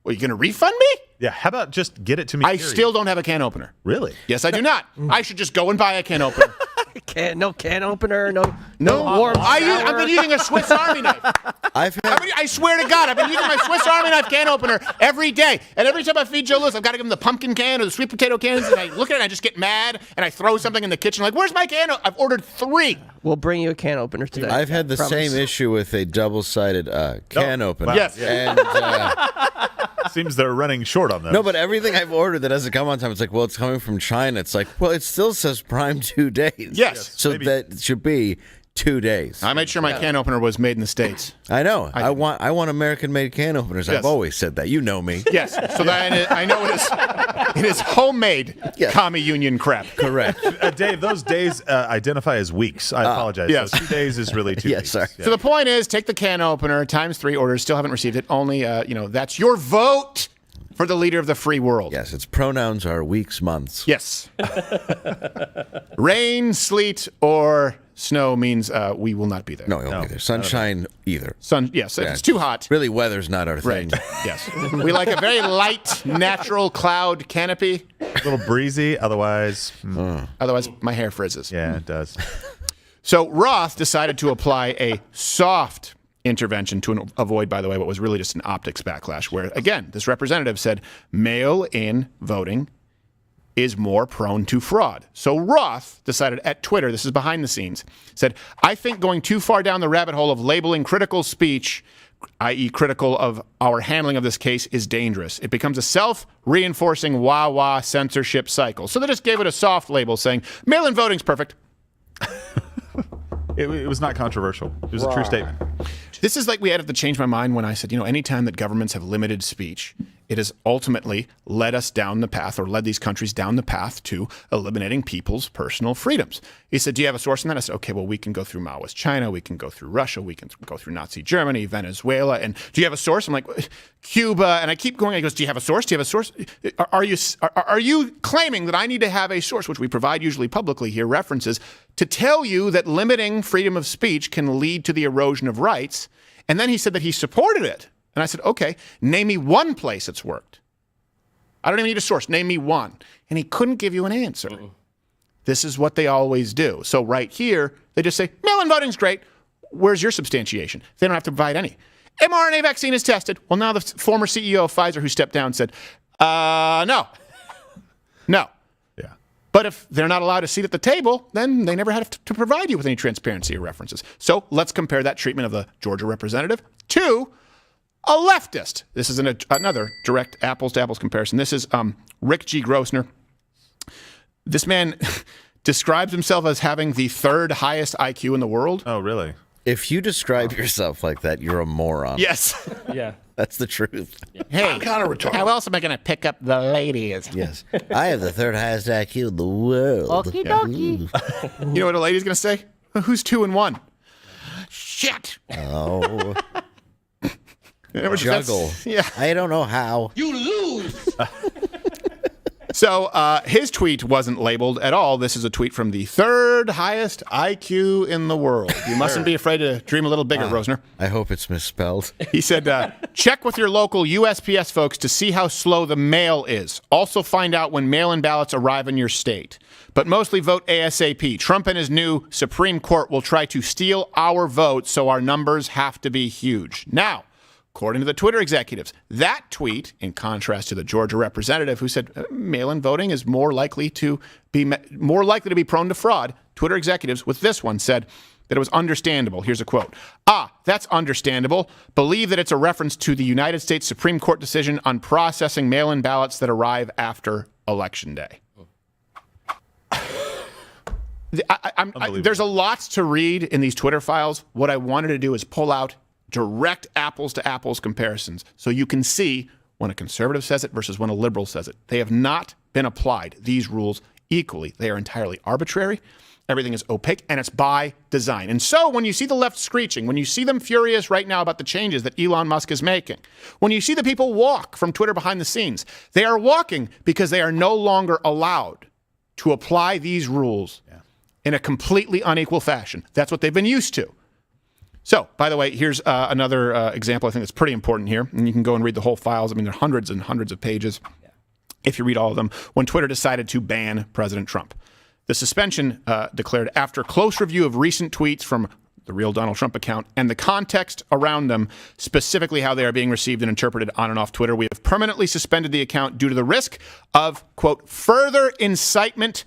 Well, you going to refund me? Yeah, how about just get it to me? I still don't have a can opener. Really? Yes, I do not. I should just go and buy a can opener. No can opener, no warm. I've been using a Swiss Army knife. I swear to God, I've been using my Swiss Army knife can opener every day. And every time I feed Joe Louis, I've got to give him the pumpkin can or the sweet potato cans. And I look at it and I just get mad. And I throw something in the kitchen like, where's my can? I've ordered 3. We'll bring you a can opener today. I've had the same issue with a double-sided can opener. Wow. Yes. And seems they're running short on those. no, but everything I've ordered that doesn't come on time, it's like, well, it's coming from China. It's like, well, it still says Prime 2 days. Yes. So that should be 2 days. I made sure my can opener was made in the States. I know. I want American-made can openers. Yes. I've always said that. You know me. Yes. So that I know it is homemade commie union crap. Correct. Dave, those days identify as weeks. I apologize. yes. So 2 days is really 2 weeks. Sorry. So the point is, take the can opener times 3 orders. Still haven't received it. Only, that's your vote for the leader of the free world. Yes, its pronouns are weeks, months. Yes. Rain, sleet, or snow means we will not be there. No, it won't be there. Sunshine, either. Yes, if it's too hot. Really, weather's not our thing. Right. Yes. We like a very light, natural cloud canopy. A little breezy, otherwise. Otherwise, my hair frizzes. Yeah, it does. So Roth decided to apply a soft intervention to avoid, by the way, what was really just an optics backlash, where, again, this representative said mail-in voting is more prone to fraud. So Roth decided at Twitter, this is behind the scenes, said, I think going too far down the rabbit hole of labeling critical speech, i.e. critical of our handling of this case, is dangerous. It becomes a self-reinforcing wah-wah censorship cycle. So they just gave it a soft label saying, mail-in voting's perfect. It was not controversial. It was a true statement. This is like we had to change my mind when I said, anytime that governments have limited speech, it has ultimately led us down the path, or led these countries down the path to eliminating people's personal freedoms. He said, do you have a source on that? I said, okay, well, we can go through Maoist China, we can go through Russia, we can go through Nazi Germany, Venezuela, and do you have a source? I'm like, Cuba, and I keep going. He goes, do you have a source? Do you have a source? Are you claiming that I need to have a source, which we provide usually publicly here, references, to tell you that limiting freedom of speech can lead to the erosion of rights? And then he said that he supported it. And I said, okay, name me one place it's worked. I don't even need a source. Name me one. And he couldn't give you an answer. This is what they always do. So right here, they just say, mail-in voting's great. Where's your substantiation? They don't have to provide any. mRNA vaccine is tested. Well, now the former CEO of Pfizer who stepped down said, no. No. Yeah. But if they're not allowed a seat at the table, then they never have to provide you with any transparency or references. So let's compare that treatment of the Georgia representative to a leftist. This is another direct apples-to-apples comparison. This is Rick G. Grossner. This man describes himself as having the 3rd highest IQ in the world. Oh, really? If you describe yourself like that, you're a moron. Yes. Yeah. That's the truth. Hey, I'm kind of retarded. how else am I going to pick up the ladies? Yes. I have the 3rd highest IQ in the world. Okie dokie. You know what a lady's going to say? Who's 2 and 1? Shit. Oh. That's- Juggle. Yeah. I don't know how. You lose. So his tweet wasn't labeled at all. This is a tweet from the 3rd highest IQ in the world. You mustn't be afraid to dream a little bigger, Rosner. I hope it's misspelled. He said, check with your local USPS folks to see how slow the mail is. Also find out when mail-in ballots arrive in your state. But mostly vote ASAP. Trump and his new Supreme Court will try to steal our votes, so our numbers have to be huge. Now, according to the Twitter executives, that tweet, in contrast to the Georgia representative who said mail-in voting is more likely to be prone to fraud, Twitter executives with this one said that it was understandable. Here's a quote. That's understandable. Believe that it's a reference to the United States Supreme Court decision on processing mail-in ballots that arrive after Election Day. There's a lot to read in these Twitter files. What I wanted to do is pull out direct apples-to-apples comparisons so you can see when a conservative says it versus when a liberal says it. They have not been applied, these rules, equally. They are entirely arbitrary. Everything is opaque, and it's by design. And so when you see the left screeching, when you see them furious right now about the changes that Elon Musk is making, when you see the people walk from Twitter behind the scenes, they are walking because they are no longer allowed to apply these rules in a completely unequal fashion. That's what they've been used to. So, by the way, here's another example I think that's pretty important here. And you can go and read the whole files. I mean, there are hundreds and hundreds of pages if you read all of them. When Twitter decided to ban President Trump. The suspension declared after close review of recent tweets from the real Donald Trump account and the context around them, specifically how they are being received and interpreted on and off Twitter, we have permanently suspended the account due to the risk of, quote, further incitement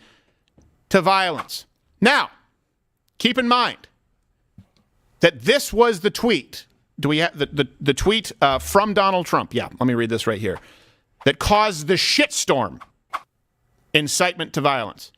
to violence. Now, keep in mind that this was the tweet. Do we have the tweet from Donald Trump? Yeah, let me read this right here. That caused the shitstorm. Incitement to violence.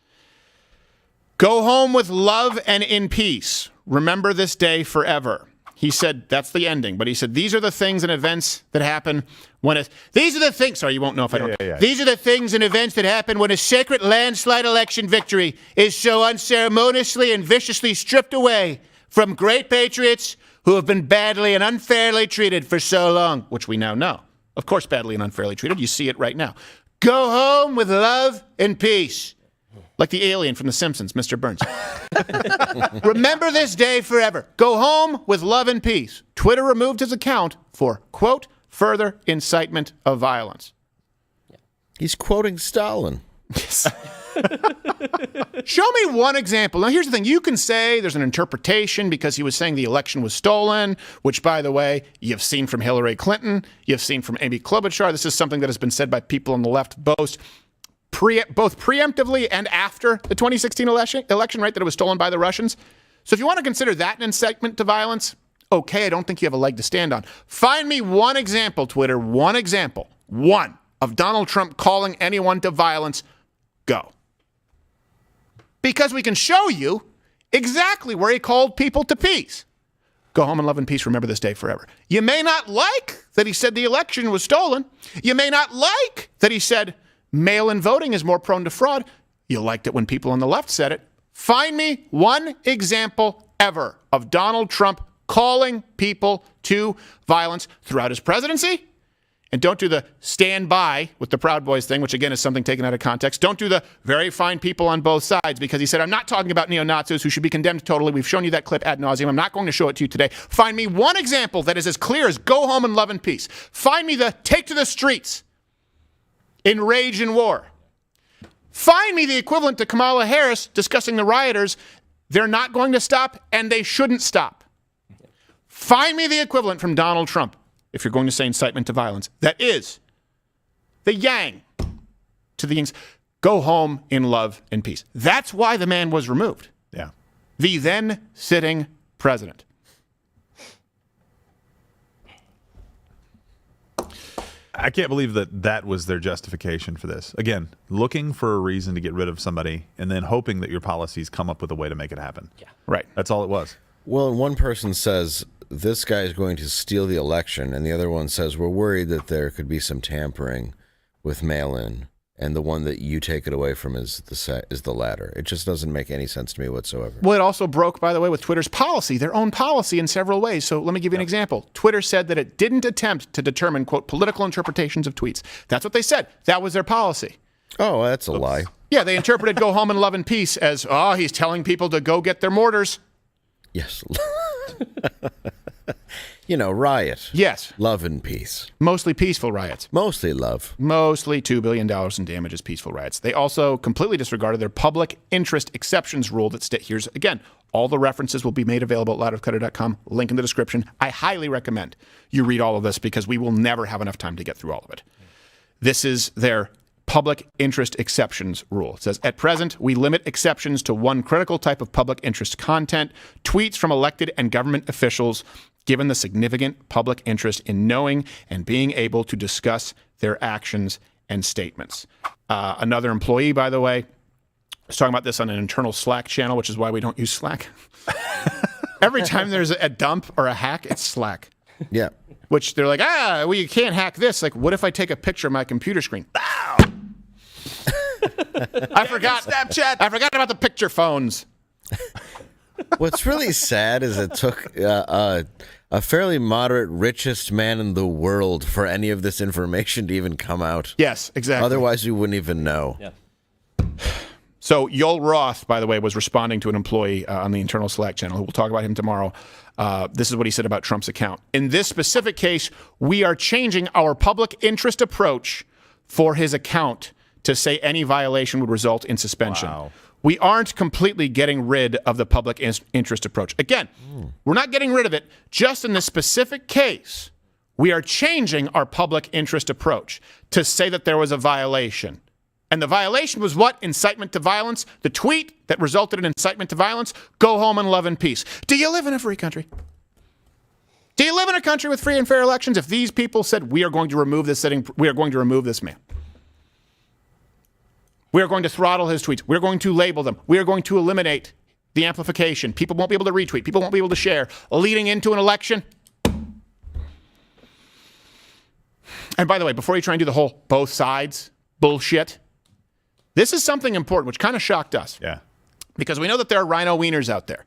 Go home with love and in peace. Remember this day forever. He said, that's the ending, but he said, these are the things and events that happen when these are the things, sorry, you won't know if I don't. These are the things and events that happen when a sacred landslide election victory is so unceremoniously and viciously stripped away from great patriots who have been badly and unfairly treated for so long, which we now know. Of course, badly and unfairly treated. You see it right now. Go home with love and peace. Like the alien from The Simpsons, Mr. Burns. Remember this day forever. Go home with love and peace. Twitter removed his account for, quote, further incitement of violence. He's quoting Stalin. Yes. Show me one example. Now, here's the thing. You can say there's an interpretation because he was saying the election was stolen, which, by the way, you've seen from Hillary Clinton. You've seen from Amy Klobuchar. This is something that has been said by people on the left, both preemptively and after the 2016 election, right, that it was stolen by the Russians. So if you want to consider that an incitement to violence, okay, I don't think you have a leg to stand on. Find me one example, Twitter, one example, one, of Donald Trump calling anyone to violence. Go. Because we can show you exactly where he called people to peace. Go home and love and peace. Remember this day forever. You may not like that he said the election was stolen. You may not like that he said mail-in voting is more prone to fraud. You liked it when people on the left said it. Find me one example ever of Donald Trump calling people to violence throughout his presidency. And don't do the stand by with the Proud Boys thing, which again is something taken out of context. Don't do the very fine people on both sides, because he said, I'm not talking about neo-Nazis who should be condemned totally. We've shown you that clip ad nauseum. I'm not going to show it to you today. Find me one example that is as clear as go home and love and peace. Find me the take to the streets in rage and war. Find me the equivalent to Kamala Harris discussing the rioters. They're not going to stop and they shouldn't stop. Find me the equivalent from Donald Trump, if you're going to say incitement to violence. That is the yang to the yings. Go home in love and peace. That's why the man was removed. Yeah. The then sitting president. I can't believe that was their justification for this. Again, looking for a reason to get rid of somebody and then hoping that your policies come up with a way to make it happen. Yeah. Right. That's all it was. Well, and one person says, this guy is going to steal the election, and the other one says, we're worried that there could be some tampering with mail-in, and the one that you take it away from is the latter. It just doesn't make any sense to me whatsoever. Well, it also broke, by the way, with Twitter's policy, their own policy in several ways. So let me give you an example. Twitter said that it didn't attempt to determine, quote, political interpretations of tweets. That's what they said. That was their policy. Oh, that's a lie. Yeah, they interpreted go home and love and peace as, oh, he's telling people to go get their mortars. Yes. You know, riot. Yes. Love and peace. Mostly peaceful riots. Mostly love. Mostly $2 billion in damages, peaceful riots. They also completely disregarded their public interest exceptions rule that here's, again, all the references will be made available at loudofcutter.com. Link in the description. I highly recommend you read all of this because we will never have enough time to get through all of it. This is their public interest exceptions rule. It says, at present, we limit exceptions to one critical type of public interest content, tweets from elected and government officials, given the significant public interest in knowing and being able to discuss their actions and statements. Another employee, by the way, was talking about this on an internal Slack channel, which is why we don't use Slack. Every time there's a dump or a hack, it's Slack. Yeah. Which they're like, well, you can't hack this. Like, what if I take a picture of my computer screen? Bow! I forgot Snapchat. I forgot about the picture phones. What's really sad is it took a fairly moderate, richest man in the world for any of this information to even come out. Yes, exactly. Otherwise, we wouldn't even know. Yeah. So Yoel Roth, by the way, was responding to an employee on the internal Slack channel. We'll talk about him tomorrow. This is what he said about Trump's account. In this specific case, we are changing our public interest approach for his account to say any violation would result in suspension. Wow. We aren't completely getting rid of the public interest approach. Again, we're not getting rid of it. Just in this specific case, we are changing our public interest approach to say that there was a violation. And the violation was what? Incitement to violence. The tweet that resulted in incitement to violence. Go home and love and peace. Do you live in a free country? Do you live in a country with free and fair elections? If these people said, we are going to remove this sitting, we are going to remove this man. We are going to throttle his tweets. We're going to label them. We are going to eliminate the amplification. People won't be able to retweet. People won't be able to share. Leading into an election. And by the way, before you try and do the whole both sides bullshit, this is something important, which kind of shocked us. Yeah. Because we know that there are rhino wieners out there.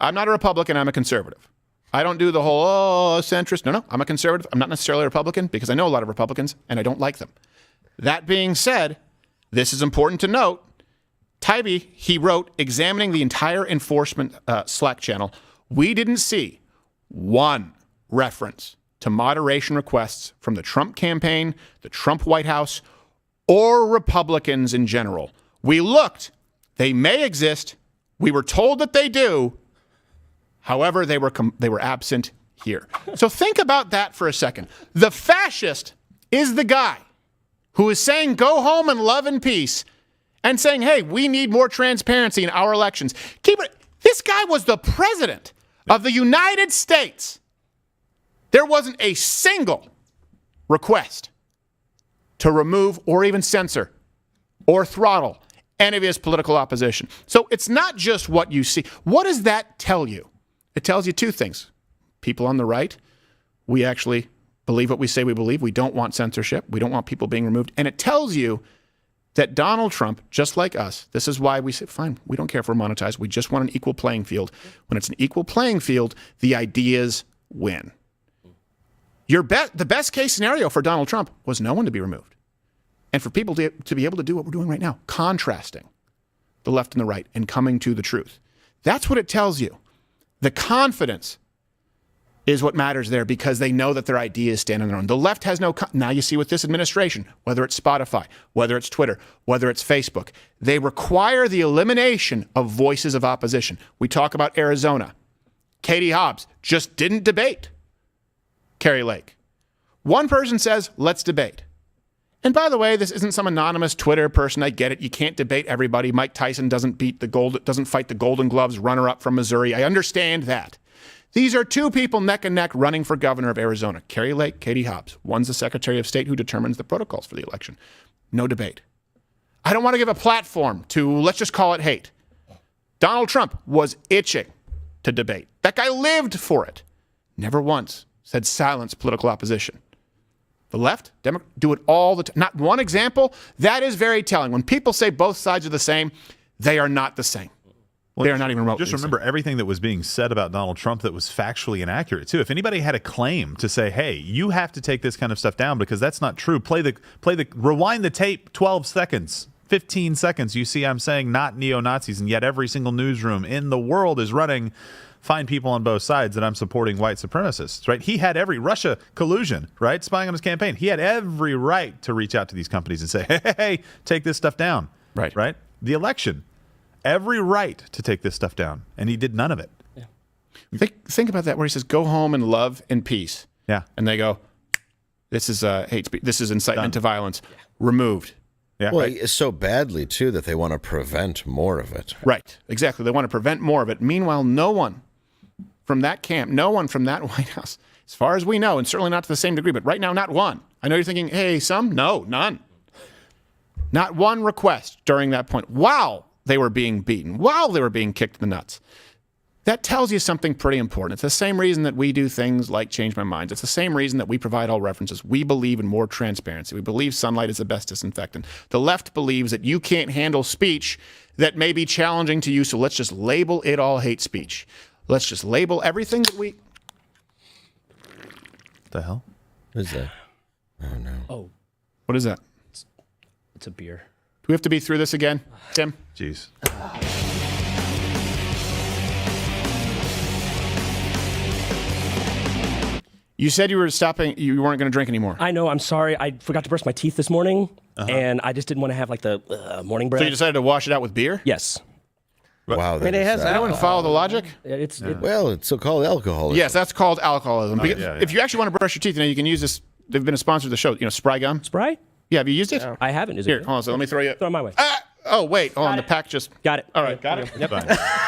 I'm not a Republican. I'm a conservative. I don't do the whole, centrist. No, I'm a conservative. I'm not necessarily a Republican because I know a lot of Republicans and I don't like them. That being said, this is important to note. Tybee, he wrote, examining the entire enforcement Slack channel, we didn't see one reference to moderation requests from the Trump campaign, the Trump White House, or Republicans in general. We looked. They may exist. We were told that they do. However, they were absent here. So think about that for a second. The fascist is the guy who is saying, go home and love and peace, and saying, hey, we need more transparency in our elections. This guy was the president of the United States. There wasn't a single request to remove or even censor or throttle any of his political opposition. So it's not just what you see. What does that tell you? It tells you two things. People on the right, we actually believe what we say we believe. We don't want censorship. We don't want people being removed. And it tells you that Donald Trump, just like us, this is why we say, fine, we don't care if we're monetized. We just want an equal playing field. When it's an equal playing field, the ideas win. The best case scenario for Donald Trump was no one to be removed. And for people to be able to do what we're doing right now, contrasting the left and the right and coming to the truth. That's what it tells you. The confidence is what matters there because they know that their ideas stand on their own. The left has no... Now you see with this administration, whether it's Spotify, whether it's Twitter, whether it's Facebook, they require the elimination of voices of opposition. We talk about Arizona. Katie Hobbs just didn't debate Kari Lake. One person says, let's debate. And by the way, this isn't some anonymous Twitter person. I get it. You can't debate everybody. Mike Tyson doesn't fight the Golden Gloves runner-up from Missouri. I understand that. These are two people neck and neck running for governor of Arizona. Kari Lake, Katie Hobbs. One's the Secretary of State who determines the protocols for the election. No debate. I don't want to give a platform to, let's just call it hate. Donald Trump was itching to debate. That guy lived for it. Never once said silence political opposition. The left, do it all the time. Not one example. That is very telling. When people say both sides are the same, they are not the same. They are not even remotely. Just remember everything that was being said about Donald Trump that was factually inaccurate too. If anybody had a claim to say, "Hey, you have to take this kind of stuff down because that's not true," rewind the tape 12 seconds, 15 seconds. You see, I'm saying not neo-Nazis, and yet every single newsroom in the world is running. Find people on both sides that I'm supporting white supremacists, right? He had every Russia collusion, right? Spying on his campaign. He had every right to reach out to these companies and say, hey, take this stuff down. Right. Right? The election. Every right to take this stuff down. And he did none of it. Yeah. Think about that where he says, go home and love and peace. Yeah. And they go, this is hate speech. This is incitement to violence. Yeah. Removed. Yeah. Well, it's so badly, too, that they want to prevent more of it. Right. Exactly. They want to prevent more of it. Meanwhile, no one from that camp, no one from that White House, as far as we know, and certainly not to the same degree, but right now, not one. I know you're thinking, hey, some? No, none. Not one request during that point. While they were being beaten, while they were being kicked in the nuts. That tells you something pretty important. It's the same reason that we do things like Change My Minds. It's the same reason that we provide all references. We believe in more transparency. We believe sunlight is the best disinfectant. The left believes that you can't handle speech that may be challenging to you, so let's just label it all hate speech. Let's just label everything that we... The hell? What is that? Oh, no. Oh. What is that? It's a beer. we have to be through this again, Tim? Jeez. You said you were stopping. You weren't going to drink anymore. I know. I'm sorry. I forgot to brush my teeth this morning, and I just didn't want to have like the morning breath. So you decided to wash it out with beer? Yes. Wow. I mean, it has Anyone follow the logic? Well, it's so-called alcoholism. Yes, that's called alcoholism. Because yeah. If you actually want to brush your teeth, you can use this. They've been a sponsor of the show. You know, Spry gum. Spry? Yeah, have you used it? I haven't. Is it Here, good? hold on. So let me throw you. Throw it my way. Oh, wait. Hold on. The pack just. Got it. All right, got it. Yep.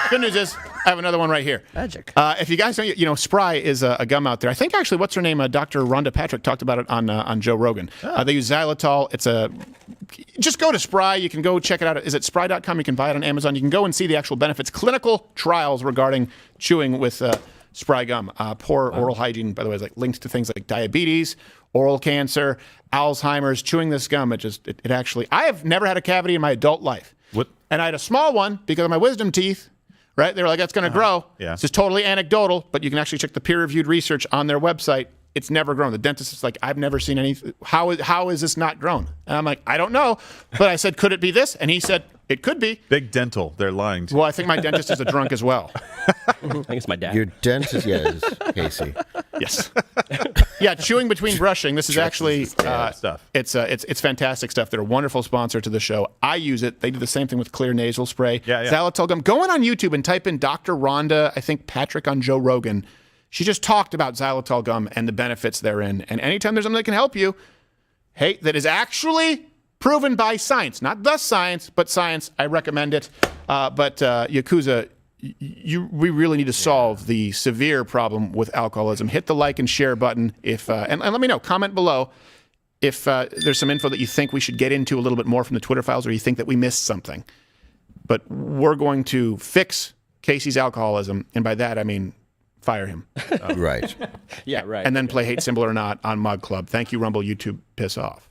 Good news is I have another one right here. Magic. If you guys don't, Spry is a gum out there. I think actually, what's her name? Dr. Rhonda Patrick talked about it on Joe Rogan. They use xylitol. Just go to Spry. You can go check it out. Is it spry.com? You can buy it on Amazon. You can go and see the actual benefits. Clinical trials regarding chewing with Spry gum. Poor oral hygiene, by the way, is linked to things like diabetes, oral cancer, Alzheimer's. Chewing this gum, it actually. I have never had a cavity in my adult life. What? And I had a small one because of my wisdom teeth. Right? They were like, that's going to grow. Yeah. This is totally anecdotal, but you can actually check the peer-reviewed research on their website. It's never grown. The dentist is like, I've never seen anything. How is this not grown? And I'm like, I don't know. But I said, could it be this? And he said, it could be. Big dental. They're lying. Well, I think my dentist is a drunk as well. I think it's my dad. Your dentist, is Casey. Yes. Yeah, chewing between brushing. This is actually stuff. It's fantastic stuff. They're a wonderful sponsor to the show. I use it. They do the same thing with clear nasal spray. Yeah. Xylitol gum. Go on YouTube and type in Dr. Rhonda, I think Patrick on Joe Rogan. She just talked about xylitol gum and the benefits therein. And anytime there's something that can help you, hey, that is actually proven by science, not the science, but science, I recommend it. But Yakuza, we really need to solve the severe problem with alcoholism. Hit the like and share button and let me know. Comment below if there's some info that you think we should get into a little bit more from the Twitter files, or you think that we missed something. But we're going to fix Casey's alcoholism, and by that I mean fire him. Right. Yeah, right. And then play Hate Symbol or Not on Mug Club. Thank you, Rumble, YouTube. Piss off.